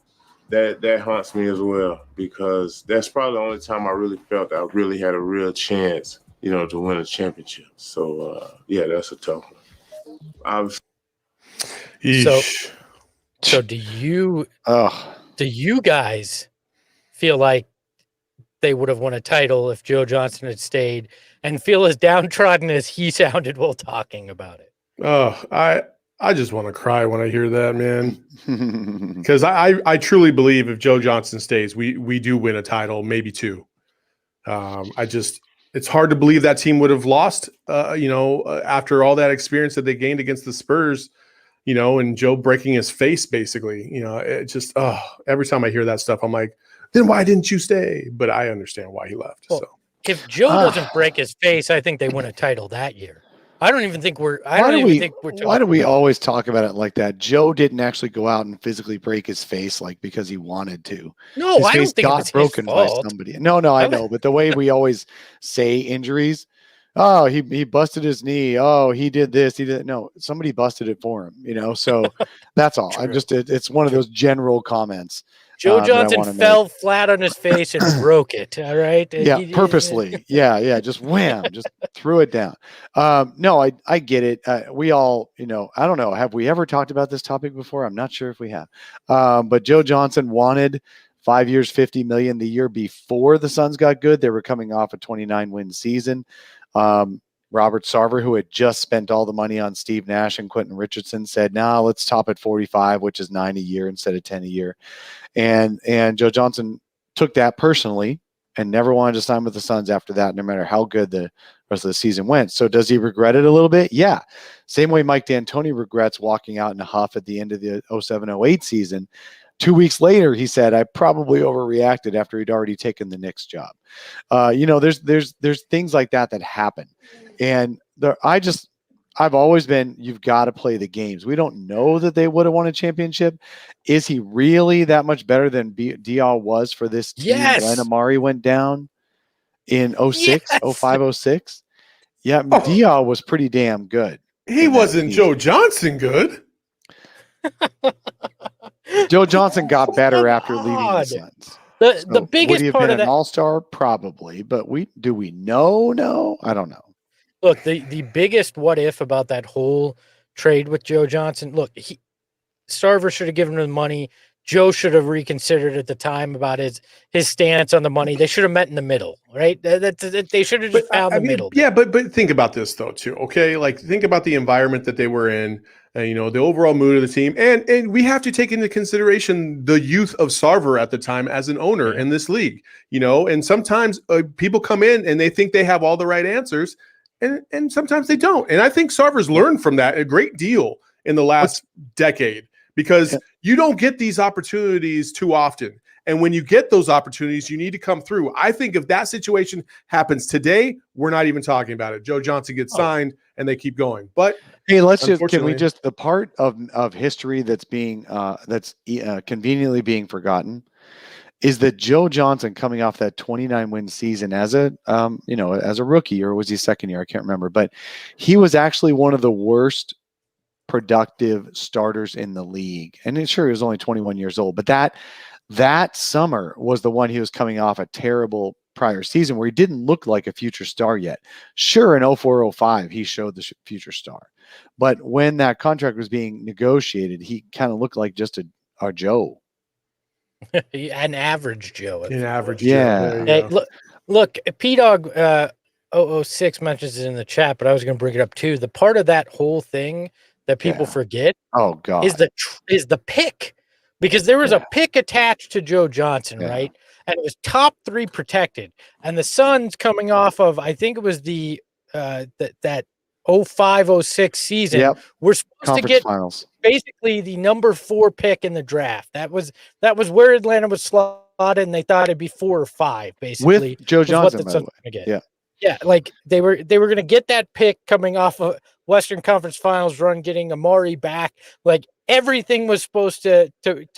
that haunts me as well, because that's probably the only time I really felt I really had a real chance, to win a championship. So yeah, that's a tough one. So do you guys feel like they would have won a title if Joe Johnson had stayed, and feel as downtrodden as he sounded while talking about it? Oh, I just want to cry when I hear that, man. Because I truly believe if Joe Johnson stays, we do win a title, maybe two. It's hard to believe that team would have lost, after all that experience that they gained against the Spurs, and Joe breaking his face, basically. It just, every time I hear that stuff, I'm like, then why didn't you stay? But I understand why he left. Well, so if Joe doesn't break his face, I think they win a title that year. I don't even think we're talking why do we always talk about it like that? Joe didn't actually go out and physically break his face because he wanted to. No, his I don't face think got it's broken his by fault. somebody. No, I know, but the way we always say injuries, oh, he busted his knee. Oh, he did this. He did no. Somebody busted it for him. So that's all. It's one of those general comments. Joe Johnson fell flat on his face and broke it. All right. Yeah, purposely. Yeah. Just wham, just threw it down. No, I get it. We all, I don't know. Have we ever talked about this topic before? I'm not sure if we have. But Joe Johnson wanted 5 years, $50 million. The year before the Suns got good, they were coming off a 29-win season. Robert Sarver, who had just spent all the money on Steve Nash and Quentin Richardson, said, "No, let's top at 45, which is 9 a year instead of 10 a year." And Joe Johnson took that personally and never wanted to sign with the Suns after that, no matter how good the rest of the season went. So does he regret it a little bit? Yeah. Same way Mike D'Antoni regrets walking out in a huff at the end of the 07-08 season. 2 weeks later, he said, "I probably overreacted," after he'd already taken the Knicks job. There's things like that happen. And I've always been, you've got to play the games. We don't know that they would have won a championship. Is he really that much better than Diaw was for this team when Amari went down in 06, 05, 06? Yeah, Diaw was pretty damn good. He wasn't Joe Johnson good. Joe Johnson got better after leaving the Suns. The biggest would he have part been of that, an all-star? Probably, but do we know? No, I don't know. Look, the biggest what if about that whole trade with Joe Johnson. Look, Sarver should have given him the money. Joe should have reconsidered at the time about his stance on the money. They should have met in the middle, right? They should have just found the middle. Yeah, but think about this though too. Okay, like think about the environment that they were in. The overall mood of the team, and we have to take into consideration the youth of Sarver at the time as an owner in this league. And sometimes people come in and they think they have all the right answers, and sometimes they don't. And I think Sarver's learned from that a great deal in the last decade, because you don't get these opportunities too often. And when you get those opportunities, you need to come through. I think if that situation happens today, we're not even talking about it. Joe Johnson gets signed and they keep going. But hey, the part of history that's being conveniently being forgotten is that Joe Johnson, coming off that 29-win season as a rookie, or was he second year? I can't remember, but he was actually one of the worst productive starters in the league. And sure, he was only 21 years old, but that summer was the one he was coming off a terrible prior season where he didn't look like a future star yet. Sure, in 04-05, he showed the future star. But when that contract was being negotiated, he kind of looked like just a Joe. An average Joe. Yeah. Hey, look, P-Dog 006 mentions it in the chat, but I was going to bring it up too. The part of that whole thing that people forget is the pick. Because there was a pick attached to Joe Johnson, right? And it was top 3 protected. And the Suns, coming off of, I think it was the that 05-06 season, were supposed to get basically the number 4 pick in the draft. That was where Atlanta was slotted, and they thought it'd be 4 or 5, basically. With Joe Johnson, by the way. Yeah, like they were going to get that pick coming off a Western Conference Finals run, getting Amari back. Like everything was supposed to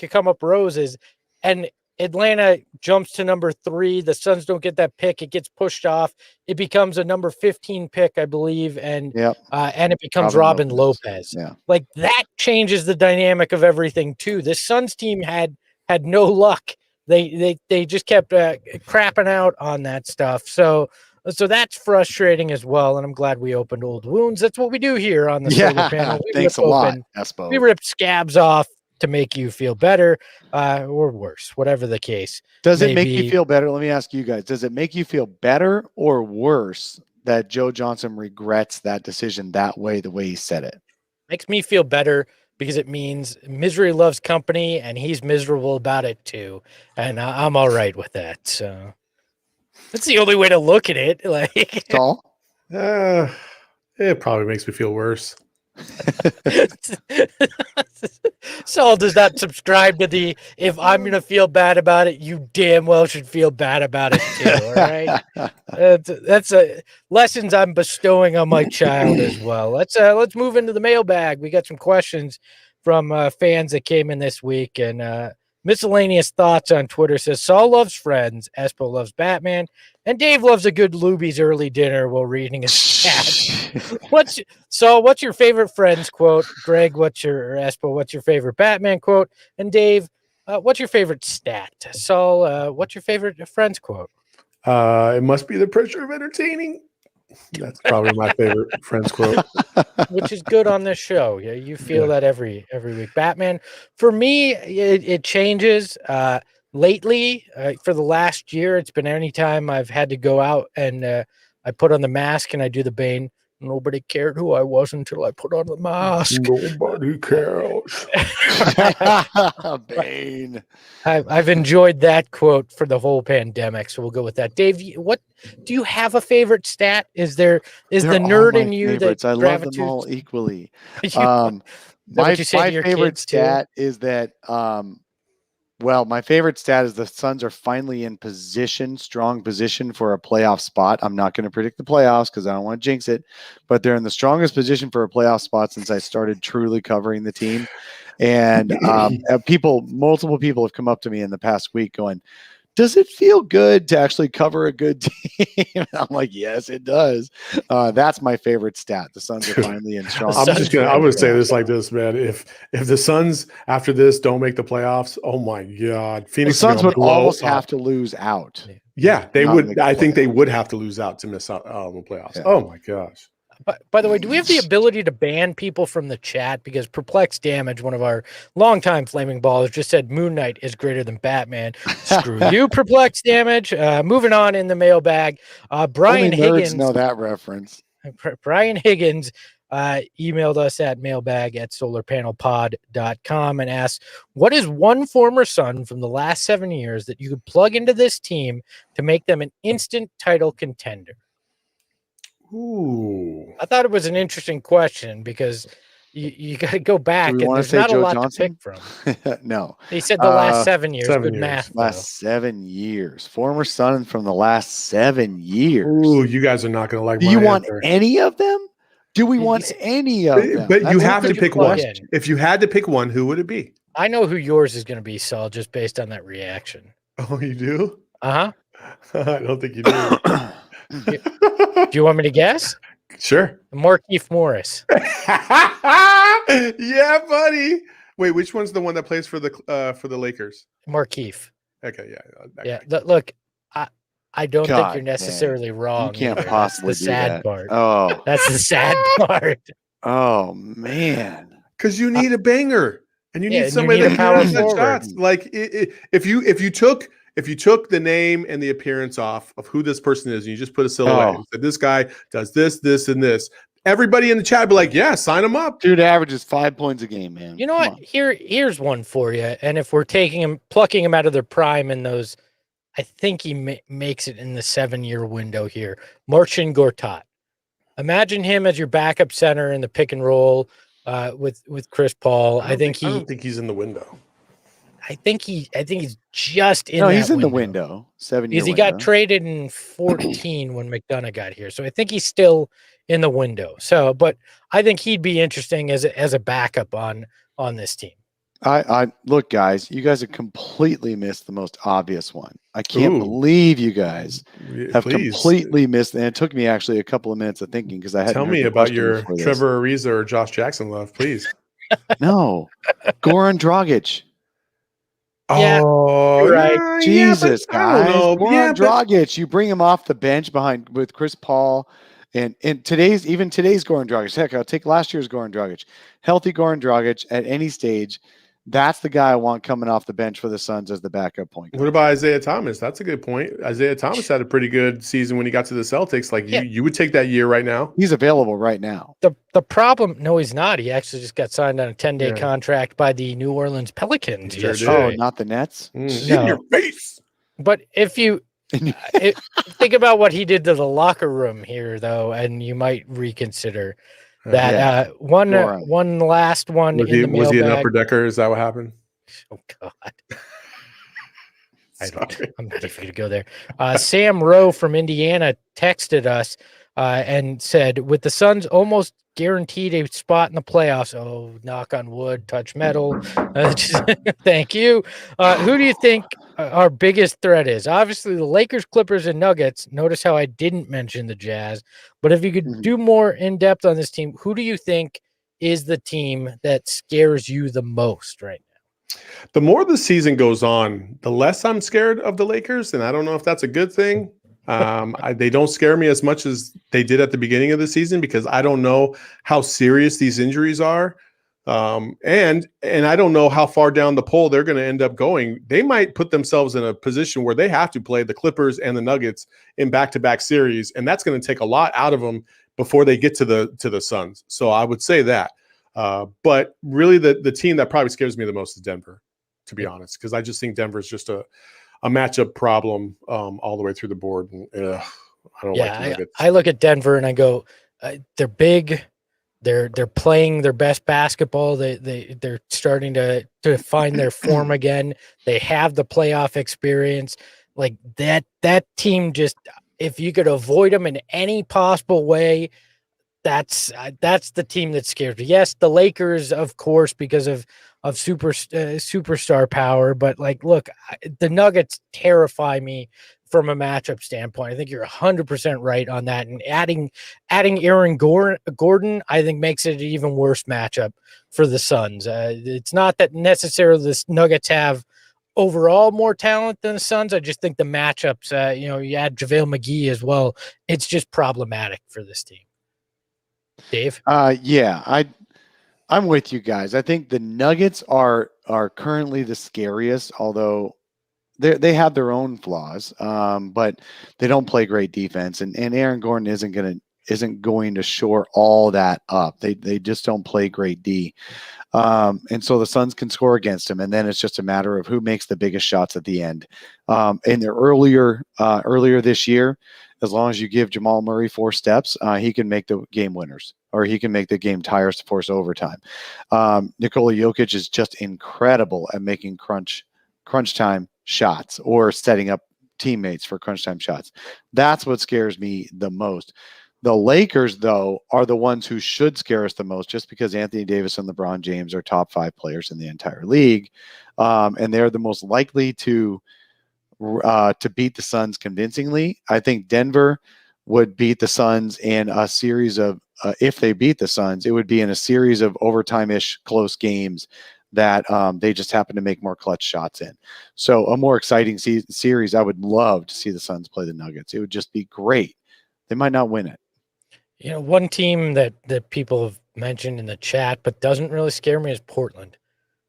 come up roses, and Atlanta jumps to number 3. The Suns don't get that pick; it gets pushed off. It becomes a number 15 pick, I believe, and it becomes Robin Lopez. Yeah, like that changes the dynamic of everything too. This Suns team had had no luck. They just kept crapping out on that stuff. So that's frustrating as well. And I'm glad we opened old wounds. That's what we do here on the solar panel. Thanks a lot, Espo. We rip scabs off to make you feel better or worse, whatever the case. Does it make you feel better? Let me ask you guys. Does it make you feel better or worse that Joe Johnson regrets that decision that way, the way he said it? Makes me feel better because it means misery loves company, and he's miserable about it too. And I'm all right with that. So that's the only way to look at it. Like, Saul? It probably makes me feel worse. Saul does not subscribe to the if I'm going to feel bad about it, you damn well should feel bad about it too. All right, that's lessons I'm bestowing on my child as well. Let's move into the mailbag. We got some questions from fans that came in this week, and miscellaneous thoughts on Twitter says Saul loves Friends, Espo loves Batman, and Dave loves a good Luby's early dinner while reading his chat. What's your favorite Friends quote? Greg, what's your favorite Batman quote? And Dave, what's your favorite stat? Saul, what's your favorite Friends quote? It must be the pressure of entertaining. That's probably my favorite Friends quote. Which is good on this show. Yeah, you feel that every week. Batman, for me, it changes. Lately, for the last year, it's been any time I've had to go out and I put on the mask and I do the Bane. Nobody cared who I was until I put on the mask. Nobody cares. Bane. I've enjoyed that quote for the whole pandemic, so we'll go with that. Dave, what do you have a favorite stat? Is the nerd in you favorites. that I love them all equally. My favorite stat is that my favorite stat is the Suns are finally in strong position for a playoff spot. I'm not going to predict the playoffs because I don't want to jinx it, but they're in the strongest position for a playoff spot since I started truly covering the team. And multiple people have come up to me in the past week going, does it feel good to actually cover a good team? I'm like, yes, it does. That's my favorite stat. The Suns are finally in strong. I'm going to say this like this, man. If the Suns after this don't make the playoffs, oh my God, Phoenix. The Suns would almost have to lose out. Yeah, they would. I think they would have to lose out to miss out on the playoffs. Yeah. Oh my gosh. By the way, do we have the ability to ban people from the chat? Because Perplexed Damage, one of our longtime Flaming Ballers, just said Moon Knight is greater than Batman. Screw you, Perplexed Damage. Moving on in the mailbag. Brian Higgins. Know that reference. Brian Higgins emailed us at mailbag@solarpanelpod.com and asked, what is one former Sun from the last 7 years that you could plug into this team to make them an instant title contender? Ooh. I thought it was an interesting question because you got to go back and there's not a lot to pick from. No. He said the last 7 years. Good math. Last 7 years. Former Sun from the last 7 years. Ooh, you guys are not going to like my answer. Want any of them? Do we want any of them? But you have to pick one. If you had to pick one, who would it be? I know who yours is going to be, Saul, just based on that reaction. Oh, you do? Uh-huh. I don't think you do. Do you want me to guess? Sure. Markieff Morris. Yeah, buddy. Wait, which one's the one that plays for the Lakers? Markieff. Okay, yeah. Look, I don't think you're necessarily wrong. You can't possibly That's the sad part. Oh, that's the sad part. Oh man, because you need a banger and you need somebody that power can hit shots. Like if you took the name and the appearance off of who this person is, and you just put a silhouette and said, this guy does this, this, and this, everybody in the chat would be like, yeah, sign him up. Dude averages 5 points a game, man. You know what? Here's one for you. And if we're plucking him out of their prime in those, I think he makes it in the 7-year window here. Marcin Gortat. Imagine him as your backup center in the pick and roll with Chris Paul. I don't think he's in the window. I think he's just in. No, he's in the window. 7 years. Because he got traded in 14 when McDonough got here, so I think he's still in the window. So, but I think he'd be interesting as a backup on this team. I look, guys. You guys have completely missed the most obvious one. I can't believe you guys have completely missed. And it took me actually a couple of minutes of thinking because I had. Tell me about your Trevor Ariza or Josh Jackson love, please. No, Goran Dragic. Yeah, Oh, you're right. yeah, Jesus, but I guys. don't know. Goran Dragic, you bring him off the bench with Chris Paul and today's Goran Dragic. Heck, I'll take last year's Goran Dragic. Healthy Goran Dragic at any stage. That's the guy I want coming off the bench for the Suns as the backup point guard. What about Isaiah Thomas? That's a good point. Isaiah Thomas had a pretty good season when he got to the Celtics. Like you would take that year right now. He's available right now. The problem, no, he's not. He actually just got signed on a 10-day contract by the New Orleans Pelicans. Oh, not the Nets? In your face. But if you think about what he did to the locker room here, though, and you might reconsider that. One last one. Was he an upper decker? Is that what happened? Oh God. I'm not even going to go there. Sam Rowe from Indiana texted us and said, with the Suns almost guaranteed a spot in the playoffs. Oh, knock on wood, touch metal. Thank you. Who do you think our biggest threat is? Obviously, the Lakers, Clippers, and Nuggets. Notice how I didn't mention the Jazz. But if you could do more in depth on this team, who do you think is the team that scares you the most right now? The more the season goes on, the less I'm scared of the Lakers, and I don't know if that's a good thing. They don't scare me as much as they did at the beginning of the season because I don't know how serious these injuries are. And I don't know how far down the pole they're going to end up going. They might put themselves in a position where they have to play the Clippers and the Nuggets in back-to-back series, and that's going to take a lot out of them before they get to the Suns. So I would say that. But really the team that probably scares me the most is Denver, to be honest, because I just think Denver is just a matchup problem all the way through the board. And, I don't like the Nuggets. I look at Denver and I go, they're big. They're playing their best basketball. They're starting to find their form again. They have the playoff experience. Like that team, just if you could avoid them in any possible way, that's the team that scares me. Yes, the Lakers, of course, because of superstar power. But like, look, the Nuggets terrify me from a matchup standpoint. I think you're 100% right on that. And adding Aaron Gordon, I think makes it an even worse matchup for the Suns. It's not that necessarily the Nuggets have overall more talent than the Suns. I just think the matchups, you add JaVale McGee as well. It's just problematic for this team. Dave? Yeah, I'm with you guys. I think the Nuggets are currently the scariest, although they have their own flaws, but they don't play great defense, and Aaron Gordon isn't going to shore all that up. They just don't play great D, and so the Suns can score against him, and then it's just a matter of who makes the biggest shots at the end. And earlier this year, as long as you give Jamal Murray 4 steps, he can make the game winners, or he can make the game tires to force overtime. Nikola Jokic is just incredible at making crunch time shots or setting up teammates for crunch time shots. That's what scares me the most. The Lakers, though, are the ones who should scare us the most, just because Anthony Davis and LeBron James are top 5 players in the entire league, and they're the most likely to beat the Suns convincingly. I think Denver would beat the Suns in a series of, if they beat the Suns, it would be in a series of overtime-ish close games that they just happen to make more clutch shots in. So a more exciting series, I would love to see the Suns play the Nuggets. It would just be great. They might not win it. One team that people have mentioned in the chat but doesn't really scare me is Portland.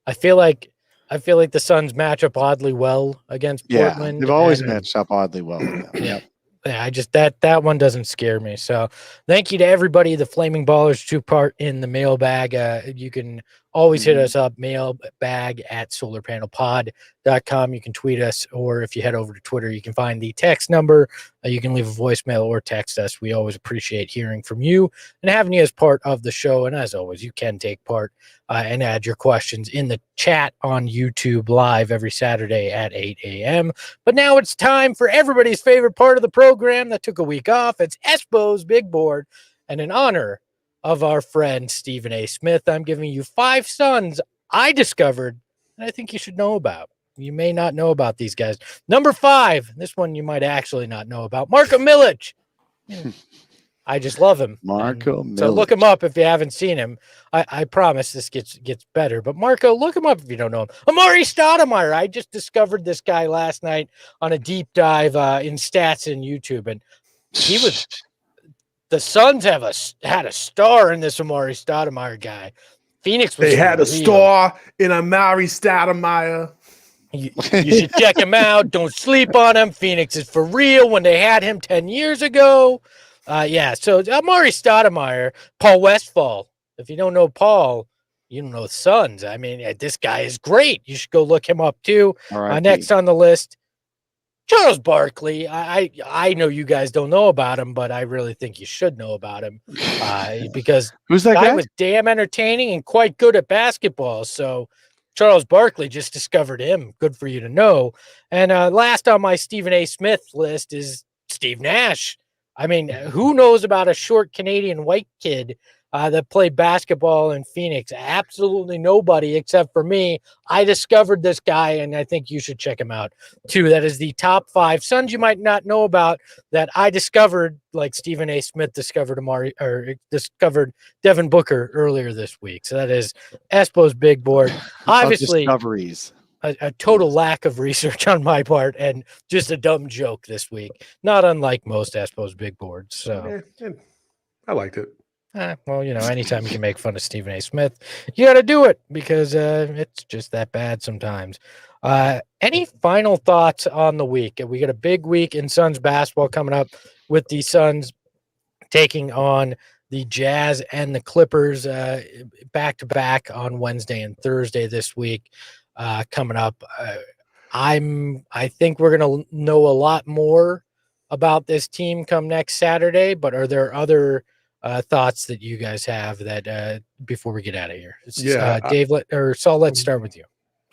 I feel like the Suns match up oddly well against Portland. Yeah, they've always matched up oddly well with them. Yeah. I just that one doesn't scare me. So thank you to everybody. The Flaming Ballers took part in the mailbag. You can always hit us up, mailbag@solarpanelpod.com. You can tweet us, or if you head over to Twitter, you can find the text number. You can leave a voicemail or text us. We always appreciate hearing from you and having you as part of the show. And as always, you can take part and add your questions in the chat on YouTube live every Saturday at 8 a.m. But now it's time for everybody's favorite part of the program that took a week off. It's Espo's Big Board. And in honor of our friend Stephen A. Smith, I'm giving you 5 Suns I discovered and I think you should know about. You may not know about these guys. Number 5, this one you might actually not know about, Marko Milic. I just love him. Marco So look him up if you haven't seen him. I promise this gets better. But Marco, look him up if you don't know him. Amari Stodomier. I just discovered this guy last night on a deep dive in stats in YouTube, and he was. The Suns had a star in this Amari Stoudemire guy. Phoenix was. They had a star in Amari Stoudemire. You should check him out. Don't sleep on him. Phoenix is for real. When they had him 10 years ago, So Amari Stoudemire, Paul Westphal. If you don't know Paul, you don't know the Suns. I mean, this guy is great. You should go look him up too. Next on the list, Charles Barkley. I know you guys don't know about him, but I really think you should know about him because who's that guy? Was damn entertaining and quite good at basketball. So Charles Barkley, just discovered him. Good for you to know. And last on my Stephen A. Smith list is Steve Nash. I mean, who knows about a short Canadian white kid that played basketball in Phoenix? Absolutely nobody except for me. I discovered this guy, and I think you should check him out too. That is the top 5 Suns you might not know about that I discovered, like Stephen A. Smith discovered discovered Devin Booker earlier this week. So that is Espo's big board. Obviously, discoveries. A total lack of research on my part and just a dumb joke this week. Not unlike most Espo's big boards. So I liked it. Well, anytime you can make fun of Stephen A. Smith, you got to do it because it's just that bad sometimes. Any final thoughts on the week? We got a big week in Suns basketball coming up with the Suns taking on the Jazz and the Clippers back-to-back on Wednesday and Thursday this week coming up. I think we're going to know a lot more about this team come next Saturday, but are there other thoughts that you guys have that before we get out of here? Dave, Saul, let's start with you.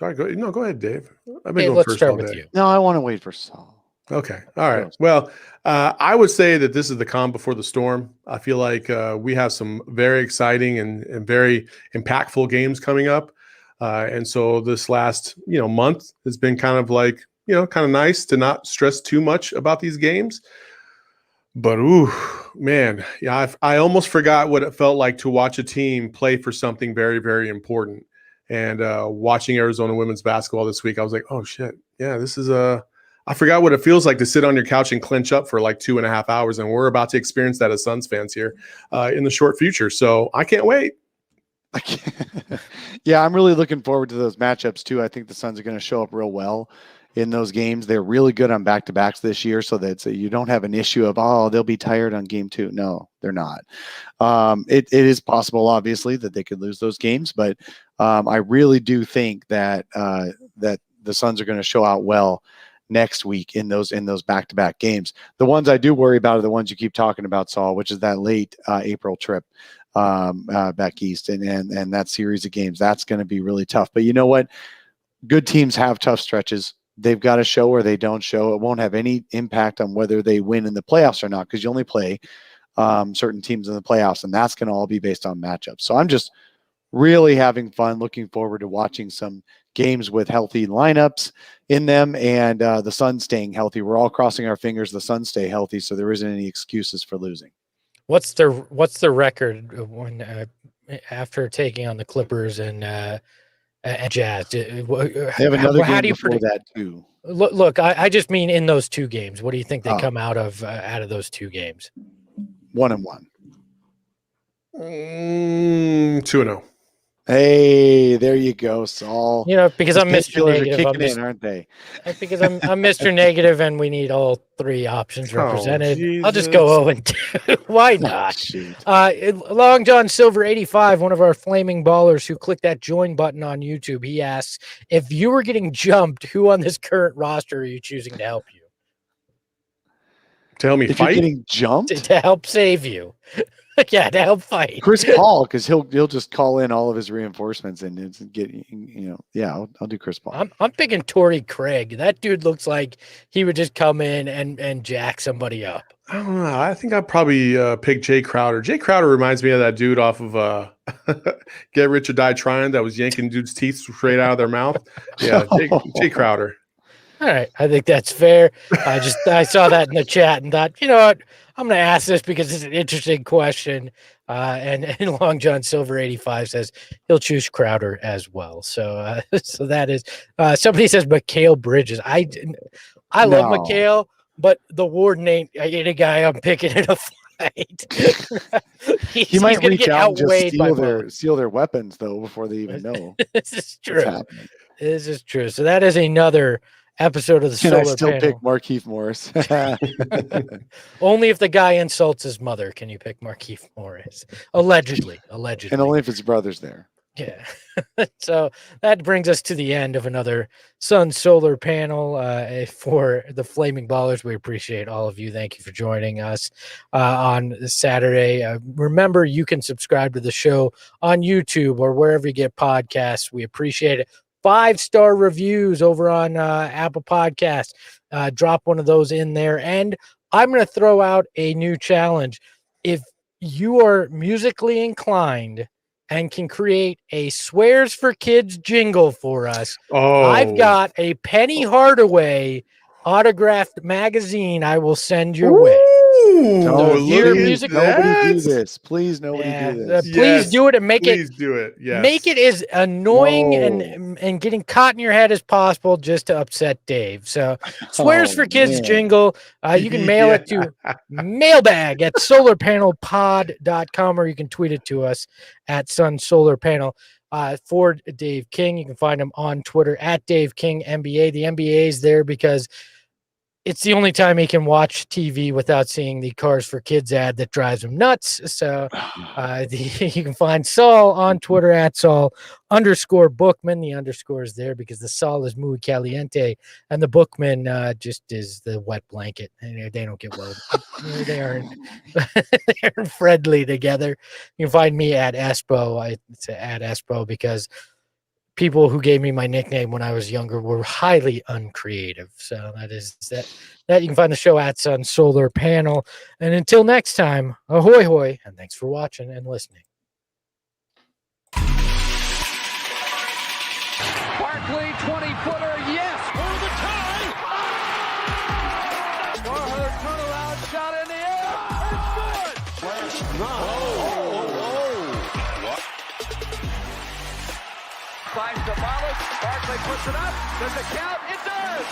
All right, go ahead, Dave. Let's start with you. No, I want to wait for Saul. Okay. All right. Well, I would say that this is the calm before the storm. I feel like we have some very exciting and very impactful games coming up. And so this last, month has been kind of like, kind of nice to not stress too much about these games. But, man, I almost forgot what it felt like to watch a team play for something very, very important. And watching Arizona women's basketball this week, I was like, oh, shit. Yeah, this is I forgot what it feels like to sit on your couch and clench up for like 2.5 hours. And we're about to experience that as Suns fans here in the short future. So I can't wait. Yeah, I'm really looking forward to those matchups, too. I think the Suns are going to show up real well in those games. They're really good on back-to-backs this year, so that you don't have an issue of, they'll be tired on game 2. No, they're not. It is possible, obviously, that they could lose those games, but I really do think that that the Suns are going to show out well next week in those back-to-back games. The ones I do worry about are the ones you keep talking about, Saul, which is that late April trip back east and that series of games. That's going to be really tough. But you know what? Good teams have tough stretches. They've got to show or they don't show. It won't have any impact on whether they win in the playoffs or not, because you only play certain teams in the playoffs, and that's going to all be based on matchups. So I'm just really having fun, looking forward to watching some games with healthy lineups in them and the Suns staying healthy. We're all crossing our fingers the Suns stay healthy, so there isn't any excuses for losing. What's the record when after taking on the Clippers and Jazz? They have another game before that too. Look, I just mean in those 2 games. What do you think they come out of those 2 games? 1-1. 2-0. Hey, there you go, Saul. Because I'm Mr. Negative, aren't they? Because I'm Mr. Negative, and we need all 3 options represented. I'll just go 0-2. Why not? Long John Silver 85, one of our flaming ballers who clicked that join button on YouTube. He asks, if you were getting jumped, who on this current roster are you choosing to help you? To help me fight? You're getting jumped? To help save you. Yeah, to help fight. Chris Paul, because he'll just call in all of his reinforcements and get I'll do Chris Paul. I'm picking Torrey Craig. That dude looks like he would just come in and jack somebody up. I don't know. I think I'd probably pick Jay Crowder. Jay Crowder reminds me of that dude off of Get Rich or Die Trying that was yanking dudes' teeth straight out of their mouth. Yeah, Jay Crowder. All right, I think that's fair. I saw that in the chat and thought, you know what, I'm going to ask this because it's an interesting question. And Long John Silver 85 says he'll choose Crowder as well. So so that is somebody says Mikal Bridges. I love No. Mikal, but the Warden ain't a guy I'm picking in a fight. He might gonna reach get out and just outweighed by steal their weapons though before they even know. This is true. what's happening. This is true. So that is another episode of the Can Solar I still Panel. pick Markieff Morris? Only if the guy insults his mother can you pick Markieff Morris. Allegedly. And only if his brother's there. Yeah. So that brings us to the end of another Sun Solar Panel for the Flaming Ballers. We appreciate all of you. Thank you for joining us on Saturday. Remember, you can subscribe to the show on YouTube or wherever you get podcasts. We appreciate it. 5-star reviews over on Apple Podcasts. Drop one of those in there. And I'm going to throw out a new challenge. If you are musically inclined and can create a Swears for Kids jingle for us, I've got a Penny Hardaway autographed magazine I will send your way. Nobody do this. Please, nobody do this. Please do it and make Please do it. Yes. Make it as annoying and getting caught in your head as possible just to upset Dave. So Swears for Kids jingle. You can mail it to mailbag at solarpanelpod.com, or you can tweet it to us at Sun Solar Panel. For Dave King, you can find him on Twitter at Dave King NBA. The NBA is there because it's the only time he can watch TV without seeing the Cars for Kids ad that drives him nuts. So you can find Saul on Twitter at Saul_Bookman. The underscore is there because the Saul is muy caliente and the Bookman just is the wet blanket. And they don't get well. They aren't friendly together. You can find me at Espo. It's at Espo because people who gave me my nickname when I was younger were highly uncreative. So that you can find the show at Sun Solar Panel. And until next time, ahoy hoy, and thanks for watching and listening. Barkley, 20-footer, yes, for the tie. Score turnaround shot in the air. It's good. Finds the Barkley puts it up. Does it count? It does.